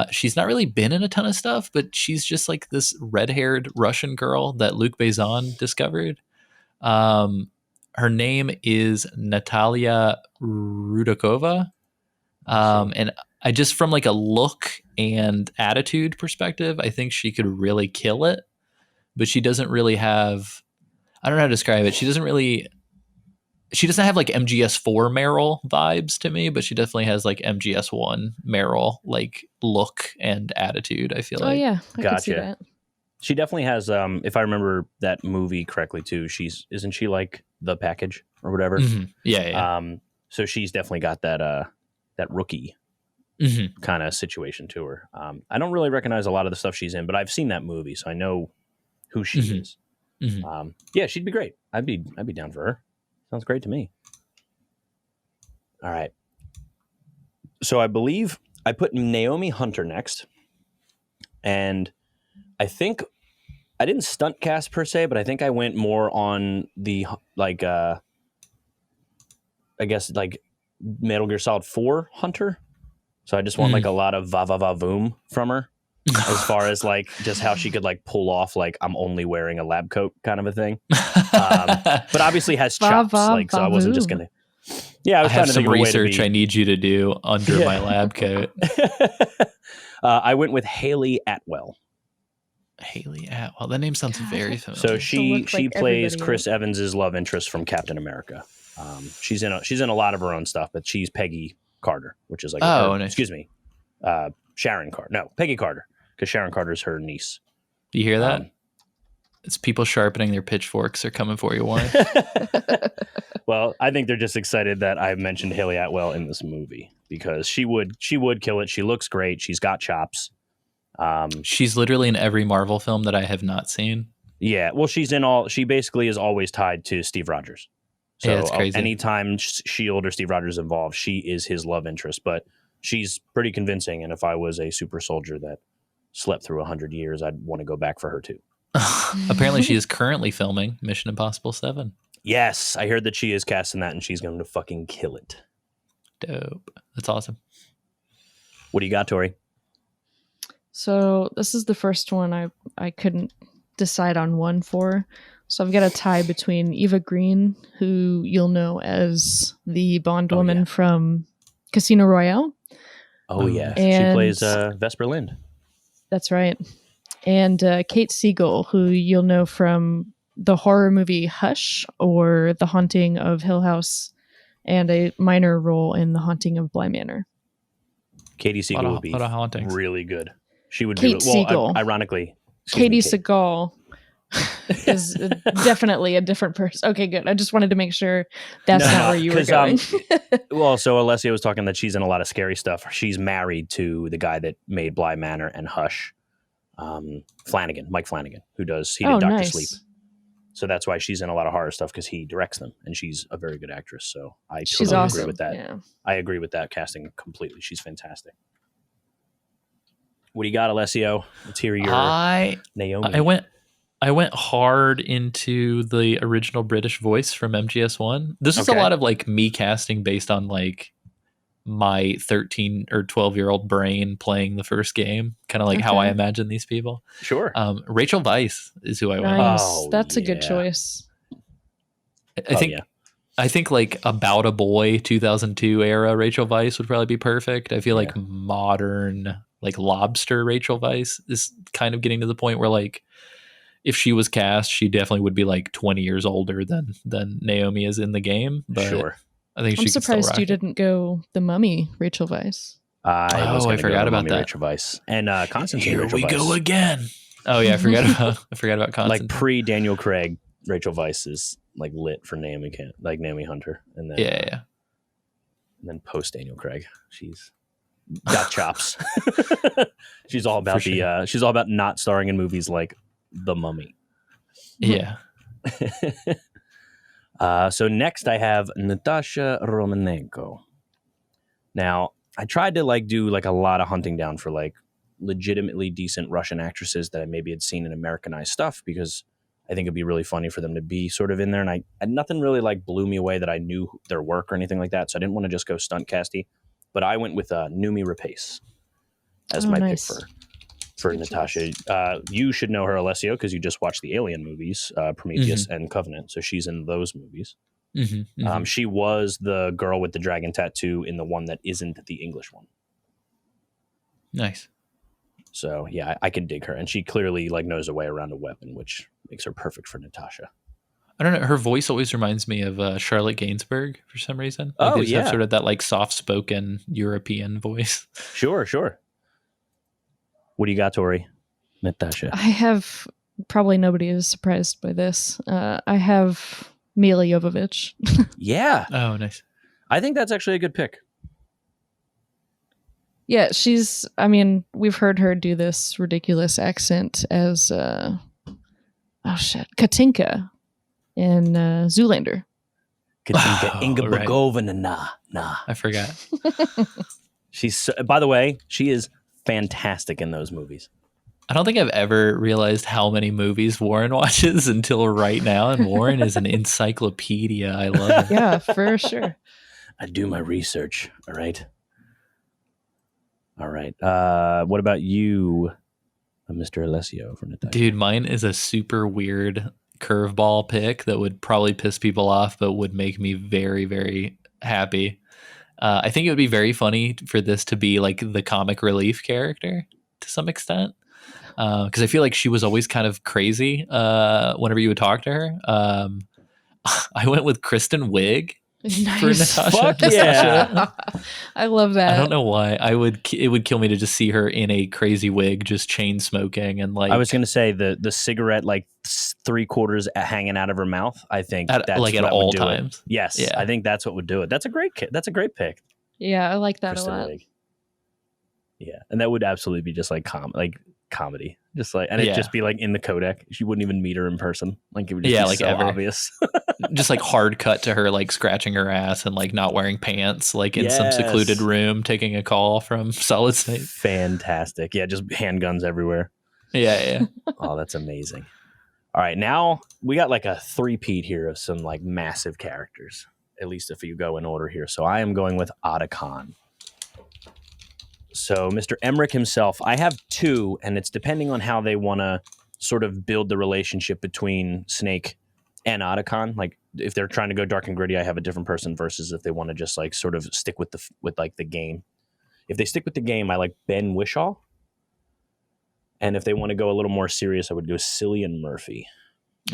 she's not really been in a ton of stuff, but she's just like this red-haired Russian girl that Luc Besson discovered. Her name is Natalia Rudakova. And I just, from like a look and attitude perspective, I think she could really kill it. But she doesn't really have, I don't know how to describe it. She doesn't have like MGS4 Meryl vibes to me, but she definitely has like MGS1 Meryl like look and attitude, I feel like. Oh yeah, I could see Gotcha. that. She definitely has. If I remember that movie correctly, too, isn't she like The Package or whatever? Mhm. Yeah. So she's definitely got that rookie Mhm. kind of situation to her. I don't really recognize a lot of the stuff she's in, but I've seen that movie, so I know who she Mhm. is. Mhm. Yeah, she'd be great. I'd be down for her. Sounds great to me. All right. So I believe I put Naomi Hunter next, and I think I didn't stunt cast per se, but I think I went more on the like I guess like Metal Gear Solid 4 Hunter. So I just want like a lot of va va va voom from her. As far as like just how she could like pull off like I'm only wearing a lab coat kind of a thing, but obviously has chops. Like so, I wasn't just gonna. Yeah, I was I trying have to some think of a way research to I need you to do under my lab coat. I went with Haley Atwell. Haley Atwell. That name sounds very familiar. So she look like plays everybody Chris Evans's love interest from Captain America. She's in a lot of her own stuff, but she's Peggy Carter, which is like nice. excuse me, Sharon Carter. No, Peggy Carter, because Sharon Carter's her niece. Do you hear that? It's people sharpening their pitchforks. They're coming for you, Warren. Well, I think they're just excited that I mentioned Haley Atwell in this movie because she would kill it. She looks great. She's got chops. She's literally in every Marvel film that I have not seen. Yeah, well, she basically is always tied to Steve Rogers. So Yeah, that's crazy. anytime S.H.I.E.L.D. or Steve Rogers is involved, she is his love interest. But she's pretty convincing. And if I was a super soldier that slept through 100 years, I'd want to go back for her too. Apparently, she is currently filming Mission Impossible 7. Yes, I heard that she is casting that and she's going to fucking kill it. Dope. That's awesome. What do you got, Tori? So this is the first one I couldn't decide on one for. So I've got a tie between Eva Green, who you'll know as the Bond woman from Casino Royale. Oh, yeah. She And- plays Vesper Lind. That's right. And Kate Siegel, who you'll know from the horror movie Hush or The Haunting of Hill House, and a minor role in The Haunting of Bly Manor. Katie Siegel would be lot of hauntings. really good. She would Kate be well, Siegel. Ironically, Katie Siegel is definitely a different person. Okay, good. I just wanted to make sure that's not where you were going. Well, so Alessio was talking that she's in a lot of scary stuff. She's married to the guy that made Bly Manor and Hush, Mike Flanagan, who did Dr. Nice. Sleep. So that's why she's in a lot of horror stuff, because he directs them, and she's a very good actress. So I She's totally awesome. agree with that. Yeah. I agree with that casting completely. She's fantastic. What do you got, Alessio? Let's hear your Naomi. I went hard into the original British voice from MGS1. This is a lot of like me casting based on like my 13 or 12-year-old brain playing the first game, kind of like how I imagine these people. Sure. Rachel Weisz is who I went. Nice. Oh, That's a good choice. I think like About a Boy 2002 era Rachel Weisz would probably be perfect. I feel like modern like Lobster Rachel Weisz is kind of getting to the point where like if she was cast, she definitely would be like 20 years older than Naomi is in the game. But sure. I think I'm surprised you didn't go the Mummy Rachel Weisz. I forgot about that. Rachel Weisz and Constantine. Here Rachel we Weisz. go again. Oh yeah, I forgot about Constantine. Like pre Daniel Craig, Rachel Weisz is like lit for Naomi Hunter, and then yeah. And then post Daniel Craig, she's got chops. She's all about she's all about not starring in movies like The Mummy. Yeah. So next I have Natasha Romanenko. Now I tried to like do like a lot of hunting down for like legitimately decent Russian actresses that I maybe had seen in Americanized stuff, because I think it'd be really funny for them to be sort of in there. And nothing really like blew me away that I knew their work or anything like that. So I didn't want to just go stunt casty, but I went with Noomi Rapace as my pick for Natasha. You should know her, Alessio, because you just watched the Alien movies, Prometheus and Covenant. So she's in those movies. She was the girl with the dragon tattoo in the one that isn't the English one. Nice. So yeah, I could dig her, and she clearly like knows her way around a weapon, which makes her perfect for Natasha. I don't know. Her voice always reminds me of Charlotte Gainsbourg for some reason. Like, they just have sort of that like soft-spoken European voice. Sure. What do you got, Tori? Natasha. I have probably nobody is surprised by this. I have Mila Jovovich. Yeah. Oh, nice. I think that's actually a good pick. Yeah, we've heard her do this ridiculous accent as Katinka in Zoolander. Katinka Inga Bagovina. Nah. I forgot. She's, by the way, she is fantastic in those movies. I don't think I've ever realized how many movies Warren watches until right now, and Warren is an encyclopedia. I love it. Yeah, for sure. I do my research. All right. What about you, Mr. Alessio from Natasha? Dude, mine is a super weird curveball pick that would probably piss people off, but would make me very, very happy. I think it would be very funny for this to be like the comic relief character to some extent. Because I feel like she was always kind of crazy whenever you would talk to her. I went with Kristen Wiig. Nice. For Natasha. Fuck yeah. I love that. I don't know why. It would kill me to just see her in a crazy wig, just chain smoking and like. I was going to say the cigarette like 3/4 hanging out of her mouth. I think that's like at all times. Yes, yeah. I think that's what would do it. That's a great pick. Yeah, I like that Kristen a lot. Wiig. Yeah, and that would absolutely be just like comedy, just like, and it'd just be like in the codec. She wouldn't even meet her in person. Like it would just be like so ever. obvious. Just like hard cut to her like scratching her ass and like not wearing pants, like in some secluded room taking a call from Solid Snake. Fantastic. Yeah, just handguns everywhere. Yeah. Oh, that's amazing. All right, now we got like a three-peat here of some like massive characters, at least if you go in order here. So I am going with Ada Khan. So Mr. Emmerich himself, I have two, and it's depending on how they want to sort of build the relationship between Snake and Otacon. Like if they're trying to go dark and gritty, I have a different person versus if they want to just like sort of stick with the game. If they stick with the game, I like Ben Whishaw. And if they want to go a little more serious, I would go Cillian Murphy.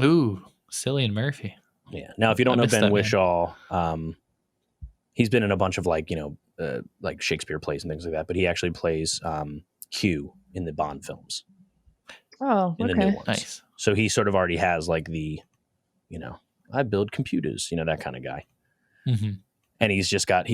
Ooh, Cillian Murphy. Yeah. Now, if you don't know Ben Whishaw, he's been in a bunch of like Shakespeare plays and things like that, but he actually plays Hugh in the Bond films. Oh, in okay. the new ones. Nice. So he sort of already has like the, I build computers, that kind of guy. Mm-hmm. And he's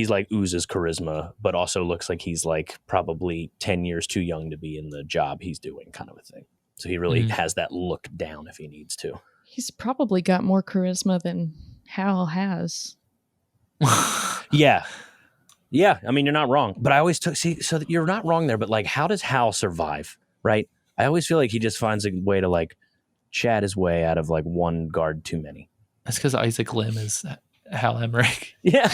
like oozes charisma, but also looks like he's like probably 10 years too young to be in the job he's doing, kind of a thing. So he really has that look down if he needs to. He's probably got more charisma than Hal has. Yeah. I mean, you're not wrong, but I always so you're not wrong there, but like, how does Hal survive? Right. I always feel like he just finds a way to like chat his way out of like one guard too many. That's because Isaac Lim is Hal Emmerich. Yeah.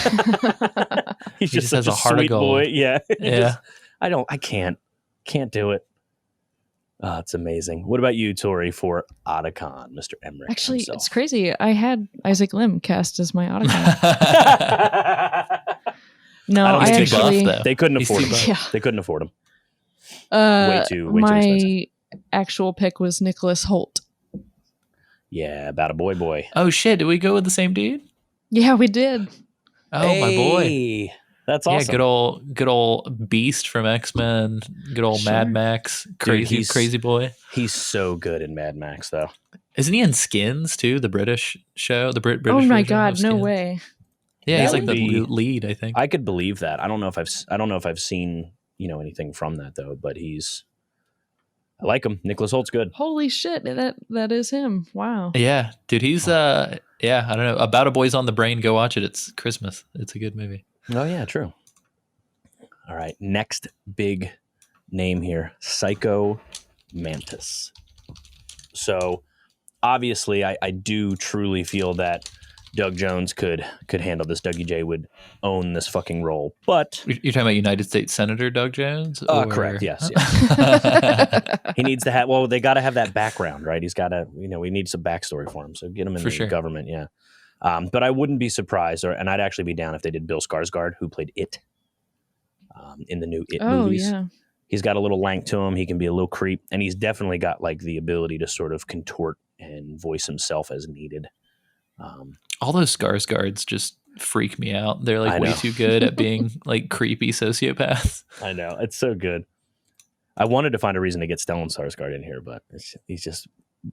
he just has a heart of gold. Boy. Yeah. Yeah. I can't do it. Oh, it's amazing. What about you, Tori, for Otacon, Mr. Emmerich? Actually, himself? It's crazy. I had Isaac Lim cast as my Otacon. No, I actually buff, they couldn't afford him. Yeah. They couldn't afford him. Way too my expensive. actual pick was Nicholas Hoult. Yeah, about a boy. Oh shit! Did we go with the same dude? Yeah, we did. Oh, my boy. That's awesome. Yeah, good old Beast from X-Men. Good old Sure. Mad Max. Crazy boy. He's so good in Mad Max, though. Isn't he in Skins too? The British show. British. Oh my version god! of No Skins? way. Yeah, That he's like would the be- lead. I think. I could believe that. I don't know if I've seen anything from that though, but I like him. Nicholas Holt's good. Holy shit! That is him. Wow. Yeah, dude. He's I don't know. About a Boy's on the Brain. Go watch it. It's Christmas. It's a good movie. Oh yeah, true. All right, next big name here, Psycho Mantis. So obviously, I do truly feel that Doug Jones could handle this. Dougie J would own this fucking role, but You're talking about United States Senator Doug Jones? correct. Yes. He needs to have. Well, they got to have that background, right? He's got to. We need some backstory for him. So get him in the government. Yeah. But I wouldn't be surprised, and I'd actually be down if they did Bill Skarsgård, who played It in the new It movies. Yeah. He's got a little lank to him. He can be a little creep, and he's definitely got like the ability to sort of contort and voice himself as needed. All those Skarsgårds just freak me out. They're I like way know. too good at being like creepy sociopaths. I know, it's so good. I wanted to find a reason to get Stellan Skarsgård in here, but he's just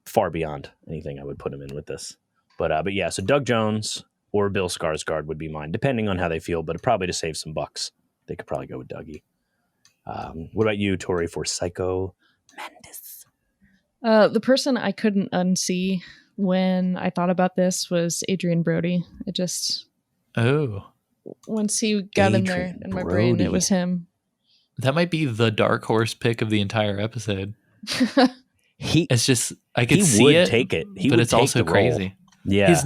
far beyond anything I would put him in with this. But yeah, so Doug Jones or Bill Skarsgård would be mine, depending on how they feel. But probably to save some bucks, they could probably go with Dougie. What about you, Tori, for Psycho Mantis? The person I couldn't unsee when I thought about this was Adrian Brody. It just once he got in there in my brain, it was him. That might be the dark horse pick of the entire episode. It's just I could He see would it, take it. He but would it's take also the role. crazy. Yeah, His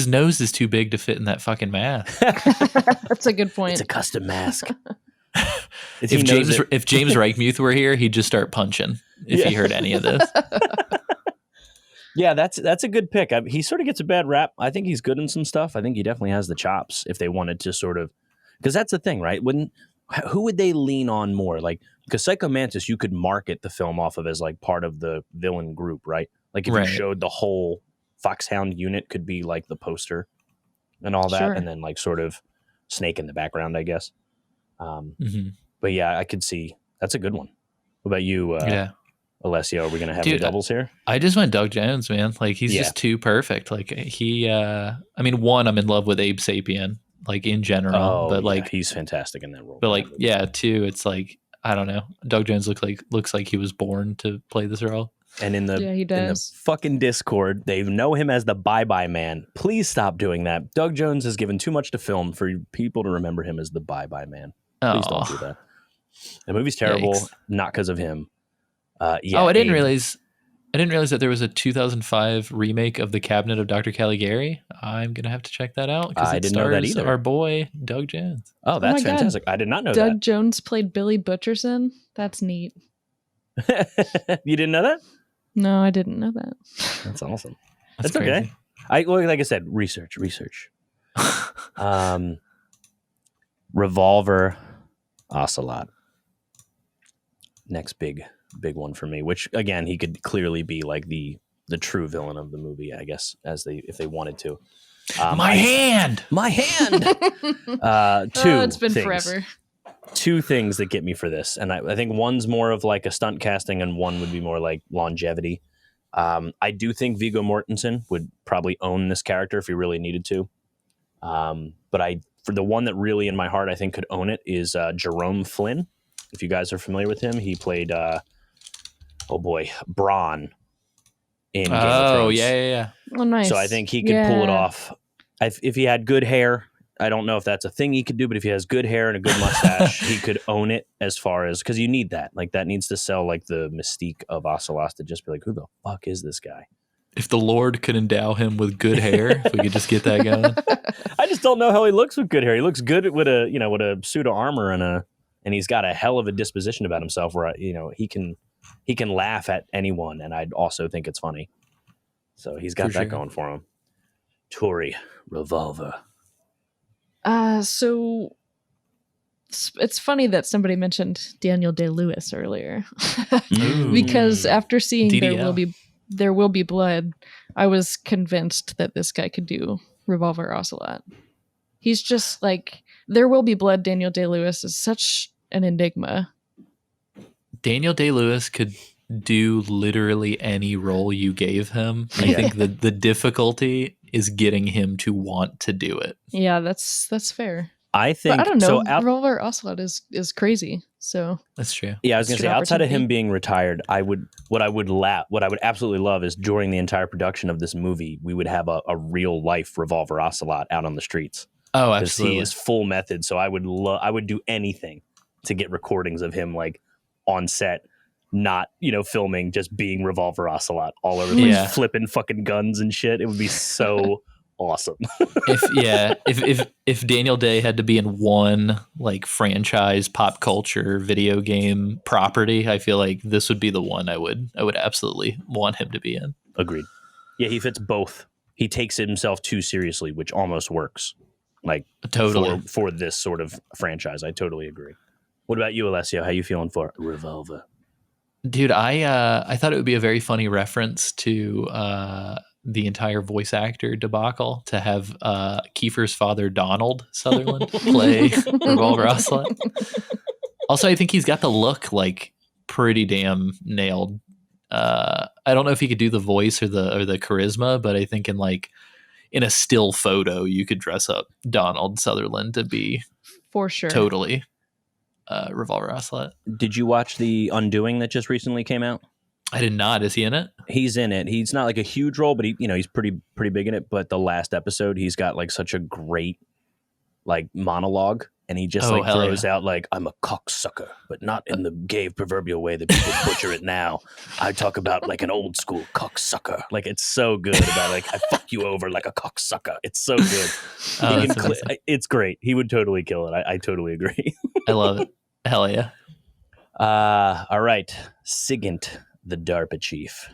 nose is too big to fit in that fucking mask. That's a good point. it's a custom mask. If James Reichmuth were here, he'd just start punching if he heard any of this. Yeah, that's a good pick. He sort of gets a bad rap. I think he's good in some stuff. I think he definitely has the chops if they wanted to sort of, because that's the thing, right? Who would they lean on more? Like, because Psycho Mantis, you could market the film off of as like part of the villain group, right? Like if you showed the whole Foxhound unit could be like the poster and all that, Sure. and then like sort of Snake in the background, I guess. But yeah, I could see that's a good one. What about you? Alessio, are we going to have any doubles here? I just went Doug Jones, man. Like he's just too perfect. Like I mean, one, I'm in love with Abe Sapien, like in general, but like he's fantastic in that role. But like, two, it's like, I don't know. Doug Jones looks like he was born to play this role. And in he does. in the fucking Discord, they know him as the Bye-Bye Man. Please stop doing that. Doug Jones has given too much to film for people to remember him as the Bye-Bye Man. Please don't do that. The movie's terrible, not because of him. I didn't realize I didn't realize that there was a 2005 remake of The Cabinet of Dr. Caligari. I'm gonna have to check that out because I it didn't know that stars either. our boy Doug Jones. Oh, Oh that's my God. fantastic. I did not know Doug Jones played Billy Butcherson. That's neat. that. You didn't know that? No, I didn't know that. That's awesome. That's That's okay. crazy. Like I said, research. Revolver Ocelot. Next big one for me, which again, he could clearly be like the true villain of the movie, I guess, if they wanted to. My hand. It's been things. forever. Two things that get me for this, and I think one's more of like a stunt casting, and one would be more like longevity. I do think Viggo Mortensen would probably own this character if he really needed to. But for the one that really in my heart I think could own it is Jerome Flynn. If you guys are familiar with him, he played Bronn in Game of Thrones. Yeah. Oh, nice. So I think he could pull it off. If he had good hair, I don't know if that's a thing he could do, but if he has good hair and a good mustache, he could own it as far as, because you need that. Like that needs to sell like the mystique of Ocelot to just be like, who the fuck is this guy? If the Lord could endow him with good hair, if we could just get that going. I just don't know how he looks with good hair. He looks good with a suit of armor and he's got a hell of a disposition about himself where he can laugh at anyone, and I'd also think it's funny. So he's got that going for him. Tori, Revolver. So it's funny that somebody mentioned Daniel Day-Lewis earlier, because after seeing DDL. There Will Be Blood, I was convinced that this guy could do Revolver Ocelot. He's just like, There Will Be Blood. Daniel Day-Lewis is such an enigma. Daniel Day-Lewis could do literally any role you gave him. I think the difficulty is getting him to want to do it. Yeah, that's fair. I think, but I don't know. So Revolver Ocelot is crazy. So that's true. Yeah, I was going to say, outside of him opportunity. being retired, what I would absolutely love is during the entire production of this movie, we would have a real life Revolver Ocelot out on the streets. Oh, Because absolutely. he is full method. So I would do anything to get recordings of him like on set, not filming, just being Revolver Ocelot all over the place, flipping fucking guns and shit. It would be so awesome. if Daniel Day had to be in one like franchise pop culture video game property, I feel like this would be the one I would absolutely want him to be in. Agreed. Yeah, he fits both. He takes himself too seriously, which almost works. Like totally for this sort of franchise. I totally agree. What about you, Alessio? How you feeling for Revolver? Dude, I thought it would be a very funny reference to the entire voice actor debacle to have Kiefer's father, Donald Sutherland, play Revolver Ocelot. Also, I think he's got the look like pretty damn nailed. I don't know if he could do the voice or the charisma, but I think in a still photo, you could dress up Donald Sutherland to be for sure totally Revolver Ocelot. Did you watch The Undoing that just recently came out? I did not. Is he in it? He's in it. He's not like a huge role, but he's pretty big in it. But the last episode, he's got like such a great like monologue, and he just throws out like, "I'm a cocksucker, but not in the gay proverbial way that people butcher it now. I talk about like an old school cocksucker. Like it's so good about like I fuck you over like a cocksucker. It's so good. It's great. He would totally kill it. I totally agree. I love it. Hell yeah. All right, Sigint, the DARPA chief,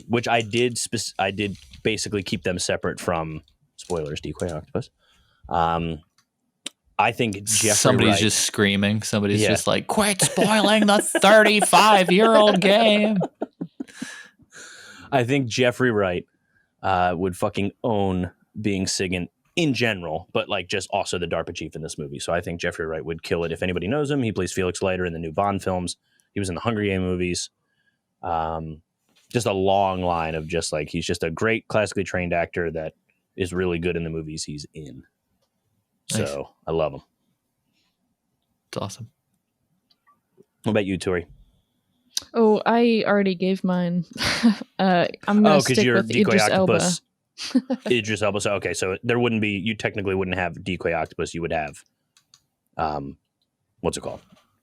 which I did basically keep them separate from spoilers. Decoy Octopus. I think somebody's Wright, just screaming. Somebody's just like, "Quit spoiling the 35-year-old game." I think Jeffrey Wright would fucking own being Sigint in general, but like just also the DARPA chief in this movie. So I think Jeffrey Wright would kill it. If anybody knows him, he plays Felix Leiter in the new Bond films. He was in the Hunger Game movies. Just a long line of just like, he's just a great classically trained actor that is really good in the movies he's in. So nice. I love him. It's awesome. What about you, Tori? Oh, I already gave mine. I'm going to stick with Idris Elba. Idris Elba. So, okay, so there wouldn't be, you technically wouldn't have Decoy Octopus. You would have, what's it called?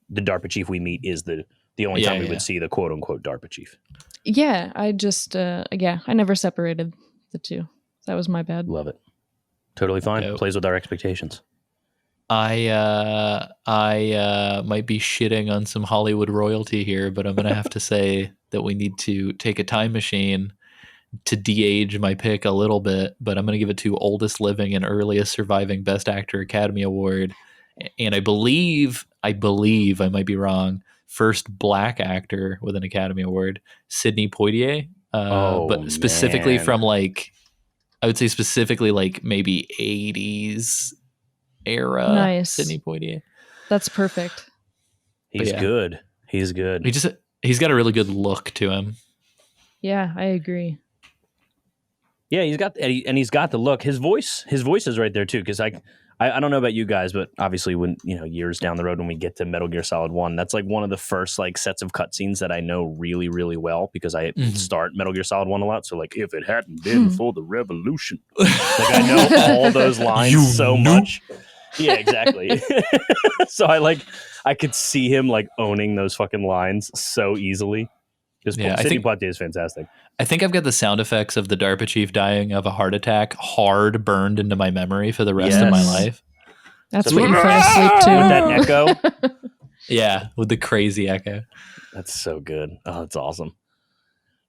the DARPA chief we meet is the only time we would see the quote unquote DARPA chief. Yeah, I just I never separated the two. That was my bad. Love it. Totally fine. Dope. Plays with our expectations. I might be shitting on some Hollywood royalty here, but I'm gonna have to say that we need to take a time machine to de-age my pick a little bit, but I'm gonna give it to oldest living and earliest surviving Best Actor Academy Award, and I believe I might be wrong. First Black actor with an Academy Award, Sidney Poitier. But specifically from like, I would say specifically like maybe 80s era. Nice. Sidney Poitier. That's perfect. He's good. He's good. He's got a really good look to him. Yeah, I agree. Yeah, he's got the look. His voice is right there too. Because I don't know about you guys, but obviously when years down the road when we get to Metal Gear Solid 1, that's like one of the first like sets of cutscenes that I know really, really well because I start Metal Gear Solid 1 a lot. So like if it hadn't been for the revolution, like I know all those lines much. Yeah, exactly. So I could see him like owning those fucking lines so easily. Sidney Poitier is fantastic. I think I've got the sound effects of the DARPA chief dying of a heart attack hard burned into my memory for the rest of my life. That's what you fall asleep to. With that echo. Yeah, with the crazy echo. That's so good. Oh, that's awesome.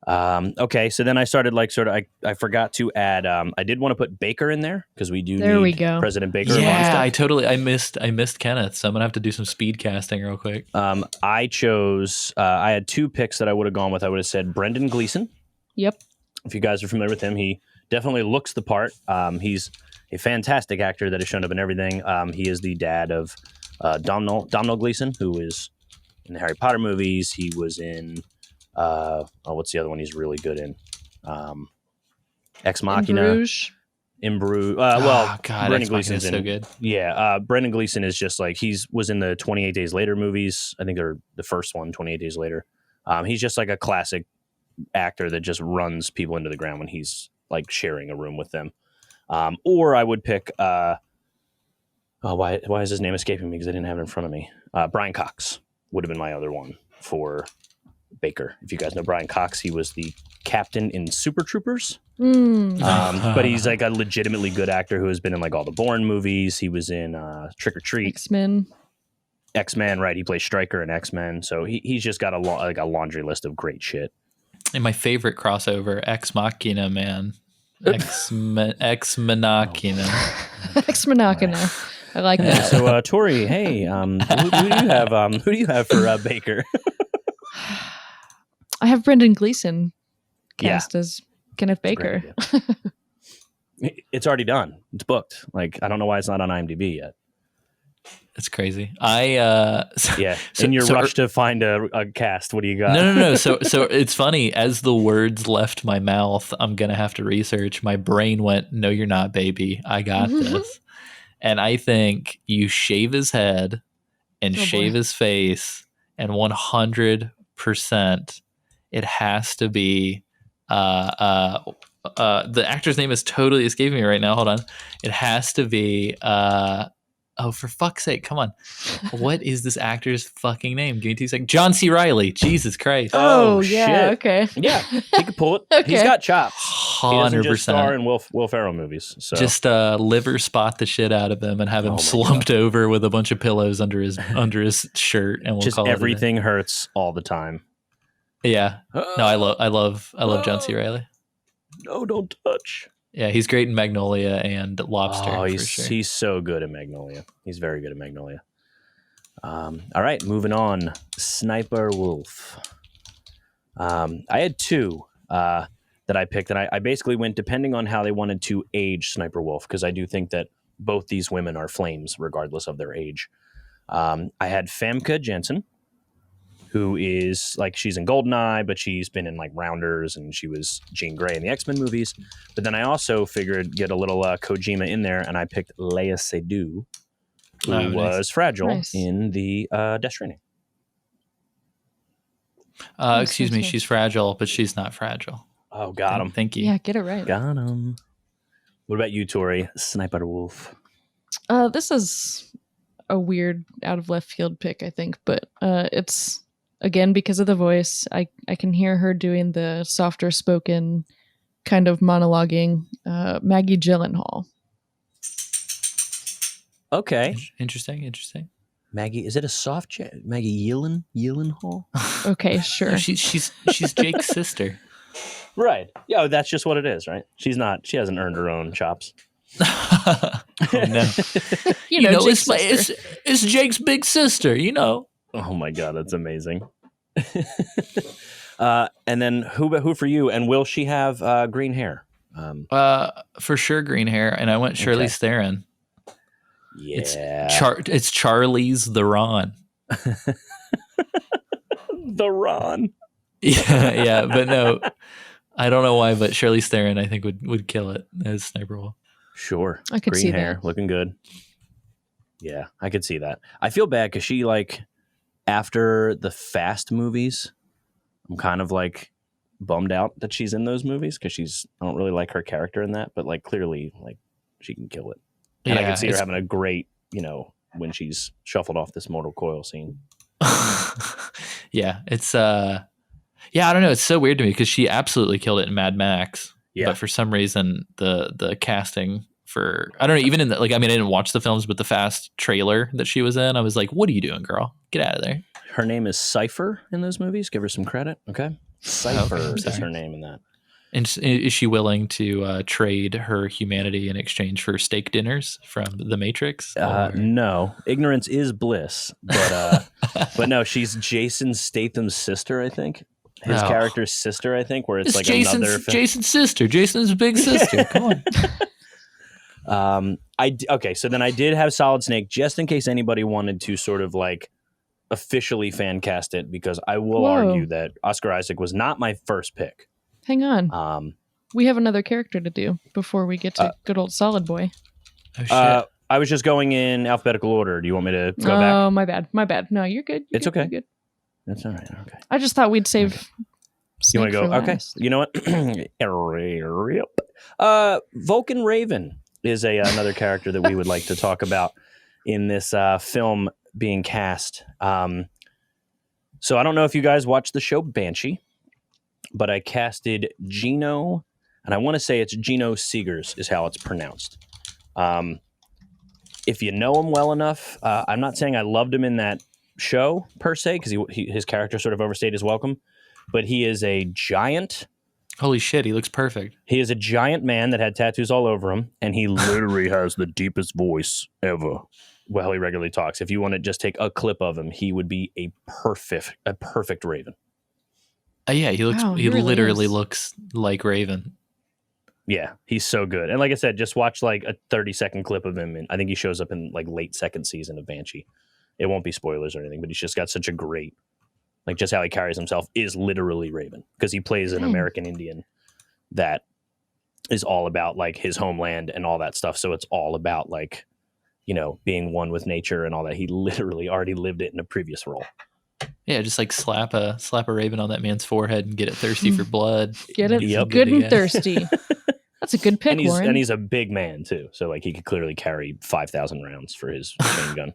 Okay, so then I started I forgot to add. I did want to put Baker in there because we do. There we go. President Baker. Yeah, I missed Kenneth, so I'm gonna have to do some speed casting real quick. I chose. I had two picks that I would have gone with. I would have said Brendan Gleeson. Yep. If you guys are familiar with him, he definitely looks the part. He's a fantastic actor that has shown up in everything. He is the dad of Domhnall Gleeson, who is in the Harry Potter movies. He was in. What's the other one he's really good in? Ex Machina. In Bruges. Brendan Gleeson's so good. Yeah, Brendan Gleeson is just like was in the 28 Days Later movies. I think they're the first one, 28 Days Later. He's just like a classic actor that just runs people into the ground when he's like sharing a room with them. Or I would pick. Why is his name escaping me? Because I didn't have it in front of me. Brian Cox would have been my other one for Baker. If you guys know Brian Cox, he was the captain in Super Troopers. But he's like a legitimately good actor who has been in like all the Bourne movies. He was in Trick or Treat, X-Men, right? He plays Stryker in X-Men. So he's just got a laundry list of great shit. And my favorite crossover, Ex Machina, man. Ex Machina. Ex Machina. I like that. So Tori, hey, who do you have for Baker? I have Brendan Gleeson cast as Kenneth Baker. It's already done. It's booked. Like I don't know why it's not on IMDb yet. It's crazy. In your rush to find a cast, what do you got? No. So it's funny. As the words left my mouth, I'm gonna have to research. My brain went, "No, you're not, baby. I got this." And I think you shave his head and shave his face, and 100%, it has to be. The actor's name is totally escaping me right now. Hold on. It has to be. Oh, for fuck's sake, come on. What is this actor's fucking name? Give me 2 seconds. John C. Reilly. Jesus Christ. Oh yeah, shit. Okay. Yeah, he could pull it. Okay. He's got chops. 100%. He doesn't just star in Will Ferrell movies. So. Just liver spot the shit out of him and have him slumped over with a bunch of pillows under his shirt, and we'll just call everything hurts all the time. Yeah. No, I love John C. Reilly. No, don't touch. Yeah, he's great in Magnolia and Lobster. Oh, he's so good at Magnolia. He's very good at Magnolia. All right, moving on. Sniper Wolf. I had two that I picked, and I basically went depending on how they wanted to age Sniper Wolf, because I do think that both these women are flames regardless of their age. I had Famke Janssen, who is like, she's in Goldeneye, but she's been in like Rounders, and she was Jean Grey in the X-Men movies. But then I also figured get a little Kojima in there, and I picked Léa Seydoux, who was Fragile in the Death Stranding. Excuse me, she's fragile, but she's not fragile. Oh, got him. Thank you. Yeah, get it right. Got him. What about you, Tori? Sniper Wolf. This is a weird out of left field pick, I think, but it's again because of the voice. I can hear her doing the softer spoken kind of monologuing. Maggie Gyllenhaal. Okay. Interesting. Maggie, is it a soft Maggie Gyllenhaal? Okay, sure. No, she's Jake's sister. Right. Yeah, that's just what it is, right? She hasn't earned her own chops. Oh no. you know Jake's it's Jake's big sister, you know. Oh my god, that's amazing. And then who for you? And will she have green hair? For sure green hair, and I went Charlize Theron. Yeah. It's Charlie's Theron. The Ron. Yeah, but no, I don't know why, but Charlize Theron I think would kill it as Sniper Wolf. Sure. I could green see hair, that. looking good. Yeah, I could see that. I feel bad because she after the Fast movies, I'm kind of bummed out that she's in those movies because I don't really like her character in that, but clearly she can kill it. And Yeah, I can see her having a great, when she's shuffled off this mortal coil scene. Yeah, it's I don't know. It's so weird to me because she absolutely killed it in Mad Max. Yeah. But for some reason, the casting for I don't know, even in the I didn't watch the films, but the Fast trailer that she was in, I was like, "What are you doing, girl? Get out of there." Her name is Cypher in those movies. Give her some credit, okay? Cypher is sorry. her name in that. And is she willing to trade her humanity in exchange for steak dinners from The Matrix? No, ignorance is bliss, but but no, she's Jason Statham's sister, I think. His character's sister, I think, where it's another Jason's sister. Jason's big sister. Come on. Okay, so then I did have Solid Snake just in case anybody wanted to sort of officially fan cast it, because I will argue that Oscar Isaac was not my first pick. Hang on. We have another character to do before we get to good old Solid Boy. Oh shit. I was just going in alphabetical order. Do you want me to go back? Oh, my bad. No, you're good. It's okay. You're good. That's all right. Okay. I just thought we'd save. You want to go? Okay. Last. You know what? Vulcan Raven is another character that we would like to talk about in this film being cast. So I don't know if you guys watched the show Banshee, but I casted Gino, and I want to say it's Gino Seegers is how it's pronounced. If you know him well enough, I'm not saying I loved him in that show per se, because his character sort of overstayed his welcome, but he is a giant. Holy shit, he looks perfect. He is a giant man that had tattoos all over him, and he literally has the deepest voice ever. Well, he regularly talks. If you want to just take a clip of him, he would be a perfect Raven. Yeah, he looks. Wow, he really literally is. looks like Raven. Yeah, he's so good. And like I said, just watch a 30-second clip of him, and I think he shows up in late second season of Banshee. It won't be spoilers or anything, but he's just got such a great, just how he carries himself is literally Raven, because he plays an American Indian that is all about his homeland and all that stuff. So it's all about being one with nature and all that. He literally already lived it in a previous role. Yeah, just slap a raven on that man's forehead and get it thirsty for blood. Get it Yep. good and thirsty. That's a good pick, Warren. And he's a big man too, so he could clearly carry 5,000 rounds for his chain gun.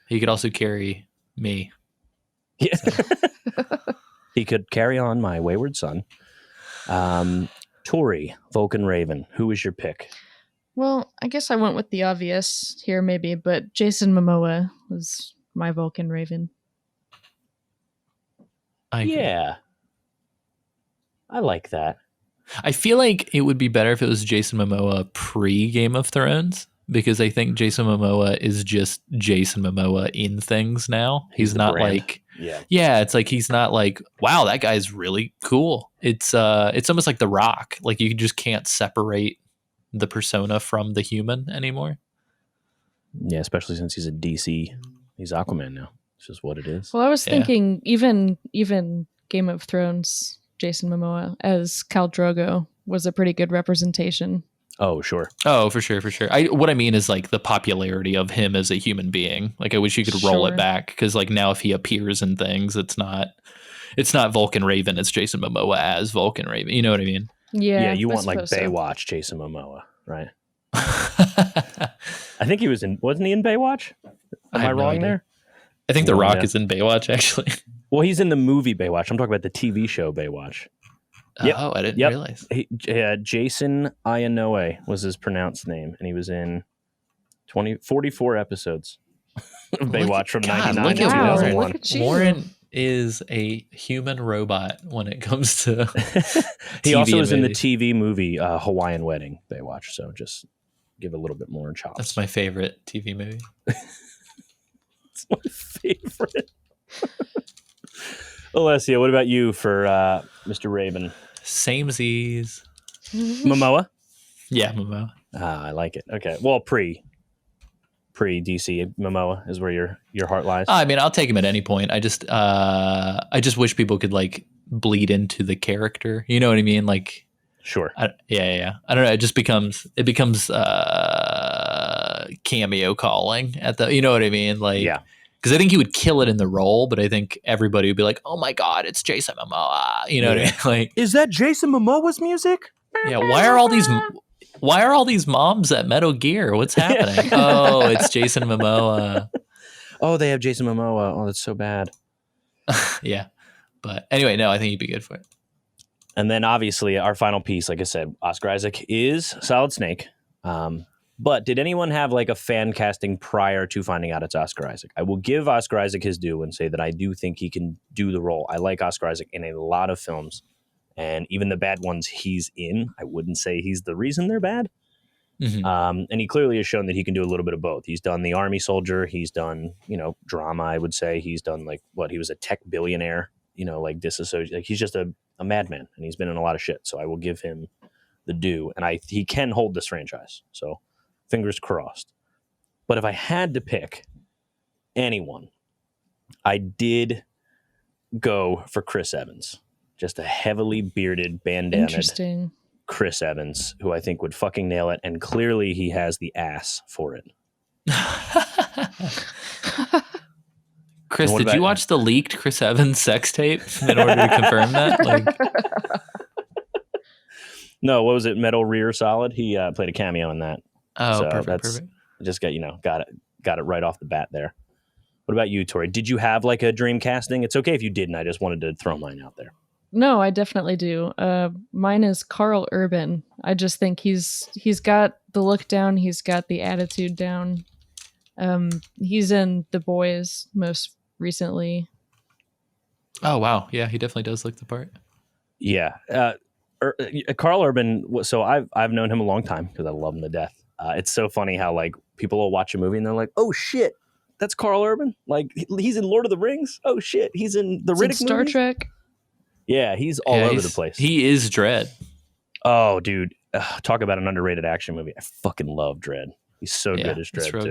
He could also carry me. Yeah. He could carry on my wayward son. Tori, Vulcan Raven, who is your pick? Well, I guess I went with the obvious here, maybe, but Jason Momoa was my Vulcan Raven. Yeah. I like that. I feel like it would be better if it was Jason Momoa pre Game of Thrones, because I think Jason Momoa is just Jason Momoa in things now. He's not brand. it's he's not wow, that guy's really cool. It's almost like The Rock. You just can't separate the persona from the human anymore. Yeah, especially since he's a DC. He's Aquaman now. It's just what it is. Well, I was thinking even Game of Thrones, Jason Momoa as Khal Drogo was a pretty good representation. Oh, sure. Oh, for sure. What I mean is the popularity of him as a human being. I wish you could roll it back, because now if he appears in things, it's not Vulcan Raven, it's Jason Momoa as Vulcan Raven. You know what I mean? Yeah, you want Baywatch Jason Momoa, right? I think he wasn't he in Baywatch? Am I have no wrong idea. there? I think The No Rock idea. is in Baywatch, actually. Well, he's in the movie Baywatch. I'm talking about the TV show Baywatch. Yep. Oh, I didn't Yep. realize. Jason Ianoue was his pronounced name, and he was in 44 episodes of Baywatch from 99 look to at Wow, 2001. look at you. Warren is a human robot when it comes to He TV also and was in the movies. TV movie Hawaiian Wedding Baywatch, so just give a little bit more chops. That's my favorite TV movie. It's my favorite. Alessio, what about you for Mr. Raven? Samesies. Momoa? Yeah, Momo. I like it. Okay. Well, pre DC Momoa is where your heart lies. I mean, I'll take him at any point. I just wish people could like bleed into the character. You know what I mean? Like, Sure. yeah. I don't know. It becomes cameo calling at the. You know what I mean? Like, Yeah. Because I think he would kill it in the role, but I think everybody would be like, "Oh my god, it's Jason Momoa!" You know what I mean? Like, Is that Jason Momoa's music? yeah. Why are all these moms at Metal Gear? What's happening? Oh, it's Jason Momoa. Oh, they have Jason Momoa. Oh, that's so bad. Yeah. But anyway, no, I think he'd be good for it. And then obviously our final piece, like I said, Oscar Isaac is Solid Snake. But did anyone have like a fan casting prior to finding out it's Oscar Isaac? I will give Oscar Isaac his due and say that I do think he can do the role. I like Oscar Isaac in a lot of films, and even the bad ones he's in, I wouldn't say he's the reason they're bad. Mm-hmm. And he clearly has shown that he can do a little bit of both. He's done the army soldier. He's done, drama, I would say. He's done he was a tech billionaire, like disassociate. Like he's just a madman, and he's been in a lot of shit. So I will give him the due. And he can hold this franchise. So fingers crossed. But if I had to pick anyone, I did go for Chris Evans. Just a heavily bearded, bandana Interesting. Chris Evans, who I think would fucking nail it. And clearly he has the ass for it. Chris, And what did about you watch the leaked Chris Evans sex tape in order to confirm that? Like, No, what was it? Metal Rear Solid? He played a cameo in that. oh, So perfect. Just got it right off the bat there. What about you, Tori? Did you have like a dream casting? It's okay if you didn't. I just wanted to throw mine out there. No, I definitely do. Mine is Carl Urban. I just think he's got the look down. He's got the attitude down. He's in The Boys most recently. Oh, wow. Yeah, he definitely does look the part. Yeah. Carl Urban. So I've known him a long time because I love him to death. It's so funny how like people will watch a movie and they're like, "Oh shit, that's Carl Urban! Like he's in Lord of the Rings. Oh shit, he's in the It's in Riddick Star movies? Trek. Yeah, he's all over the place. He is Dredd. Oh, dude, talk about an underrated action movie. I fucking love Dredd. He's so good as Dredd real too.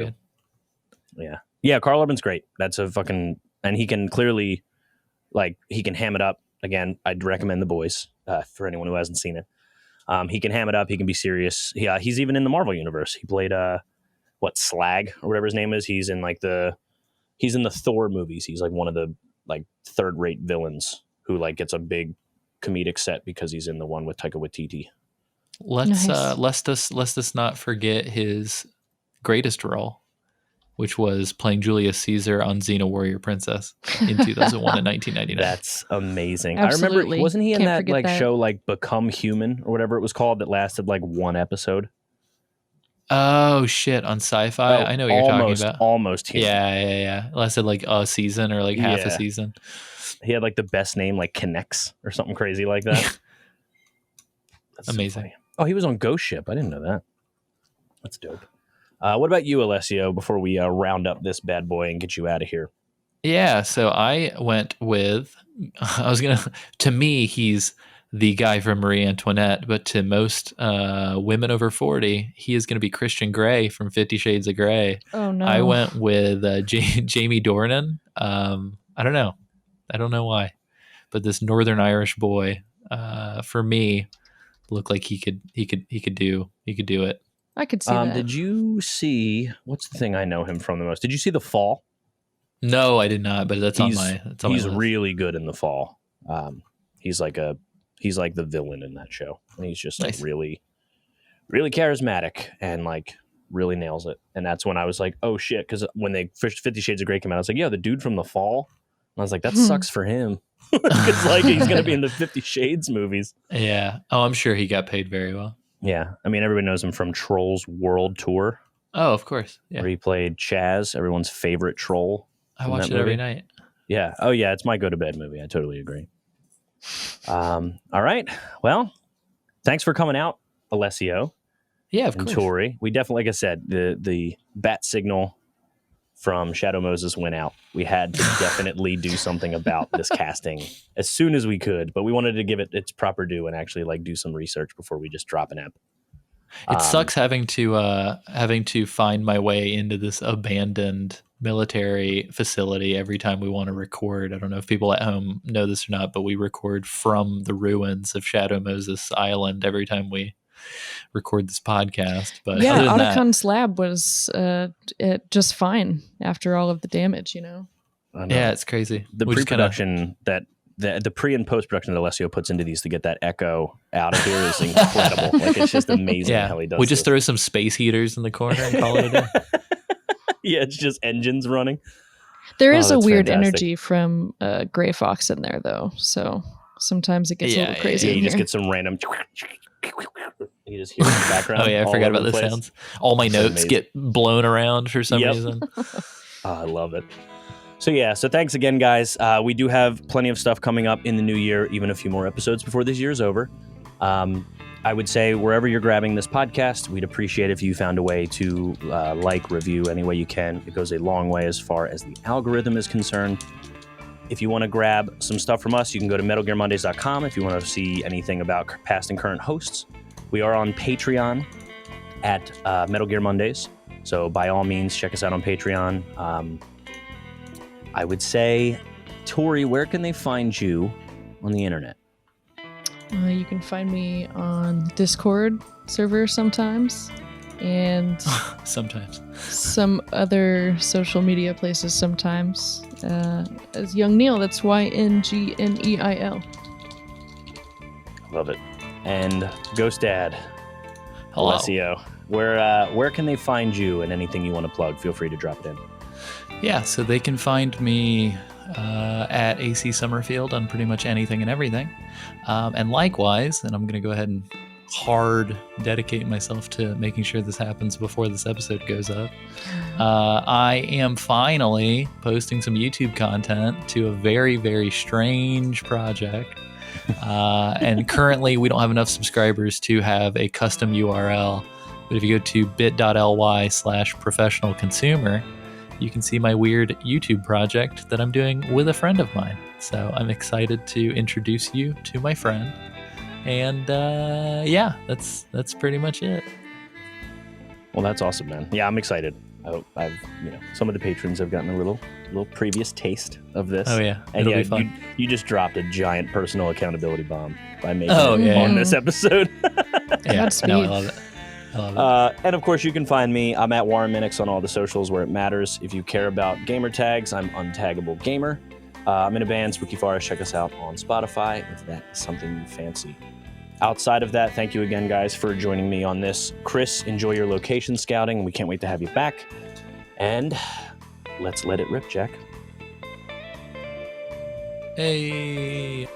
good. Yeah. Carl Urban's great. That's a fucking, and he can clearly, he can ham it up. Again, I'd recommend The Boys for anyone who hasn't seen it. He can ham it up. He can be serious. Yeah, he's even in the Marvel universe. He played Slag or whatever his name is. He's in he's in the Thor movies. He's like one of the third-rate villains who gets a big comedic set because he's in the one with Taika Waititi. Let's Nice. let's us not forget his greatest role, which was playing Julius Caesar on Xena Warrior Princess in 2001 and 1999. That's amazing. Absolutely. I remember, wasn't he in Can't that forget that. show Become Human or whatever it was called that lasted one episode? Oh shit, on Sci-Fi. I know what you're talking about. Almost Human. Yeah. It lasted a season or half a season. He had the best name, Connects or something crazy like that. That's so Amazing. funny. Oh, he was on Ghost Ship. I didn't know that. That's dope. What about you, Alessio, before we round up this bad boy and get you out of here? Yeah, so I went with, to me, he's the guy from Marie Antoinette, but to most women over 40, he is going to be Christian Grey from 50 Shades of Grey. Oh no. I went with Jamie Dornan. I don't know why, but this Northern Irish boy, for me, looked like he could do it. I could see that. Did you see, what's the thing I know him from the most? Did you see The Fall? No, I did not, but that's He's my list. really good in The Fall. He's like the villain in that show. And he's just Nice. really, really charismatic and really nails it. And that's when I was like, oh shit, because when 50 Shades of Grey came out, I was like, yeah, the dude from The Fall. And I was like, that sucks for him. Because like he's going to be in the 50 Shades movies. Yeah. Oh, I'm sure he got paid very well. Yeah. I mean, everybody knows him from Trolls World Tour. Oh, of course. Yeah. Where he played Chaz, everyone's favorite troll. I watch it every night. Yeah. Oh, yeah. It's my go-to-bed movie. I totally agree. All right. Well, thanks for coming out, Alessio. Yeah, of and course. Tori. We definitely, like I said, the bat signal from Shadow Moses went out. We had to definitely do something about this casting as soon as we could, but we wanted to give it its proper due and actually like do some research before we just drop an ep. It sucks having to find my way into this abandoned military facility every time we want to record. I don't know if people at home know this or not, but we record from the ruins of Shadow Moses Island every time we record this podcast. But yeah, Otacon's lab was just fine after all of the damage, you know? Yeah, it's crazy. The pre-production the pre and post-production that Alessio puts into these to get that echo out of here is incredible. Like it's just amazing how he does we just throw some space heaters in the corner and call it a day. Yeah, it's just engines running. There is a weird energy from Gray Fox in there, though. So sometimes it gets a little crazy. Yeah, you just get some random. You just hear it in the background. Oh yeah, I forgot about the sounds. All my notes get blown around for some reason. I love it. So thanks again, guys. We do have plenty of stuff coming up in the new year, even a few more episodes before this year's over. I would say wherever you're grabbing this podcast, we'd appreciate if you found a way to review any way you can. It goes a long way as far as the algorithm is concerned. If you want to grab some stuff from us, you can go to MetalGearMondays.com if you want to see anything about past and current hosts. We are on Patreon at Metal Gear Mondays. So by all means, check us out on Patreon. I would say, Tori, where can they find you on the internet? You can find me on Discord server sometimes, and sometimes some other social media places sometimes. As Young Neil, that's YNGNEIL. Love it. And Ghost Dad, hello. Alessio, where can they find you and anything you want to plug? Feel free to drop it in. Yeah, so they can find me at AC Summerfield on pretty much anything and everything. And likewise, and I'm going to go ahead and hard dedicate myself to making sure this happens before this episode goes up. I am finally posting some YouTube content to a very, very strange project. And currently we don't have enough subscribers to have a custom URL. But if you go to bit.ly/professionalconsumer, you can see my weird YouTube project that I'm doing with a friend of mine. So I'm excited to introduce you to my friend. And that's pretty much it. Well, that's awesome, man. Yeah, I'm excited. I've some of the patrons have gotten a little previous taste of this. Oh yeah, and it'll be fun. You just dropped a giant personal accountability bomb by making it on this episode. Yeah, no, I love it. And of course, you can find me. I'm at Warren Minix on all the socials where it matters. If you care about gamer tags, I'm Untaggable Gamer. I'm in a band, Spooky Forest. Check us out on Spotify if that is something you fancy. Outside of that, thank you again, guys, for joining me on this. Chris, enjoy your location scouting. We can't wait to have you back. And let's let it rip, Jack. Hey.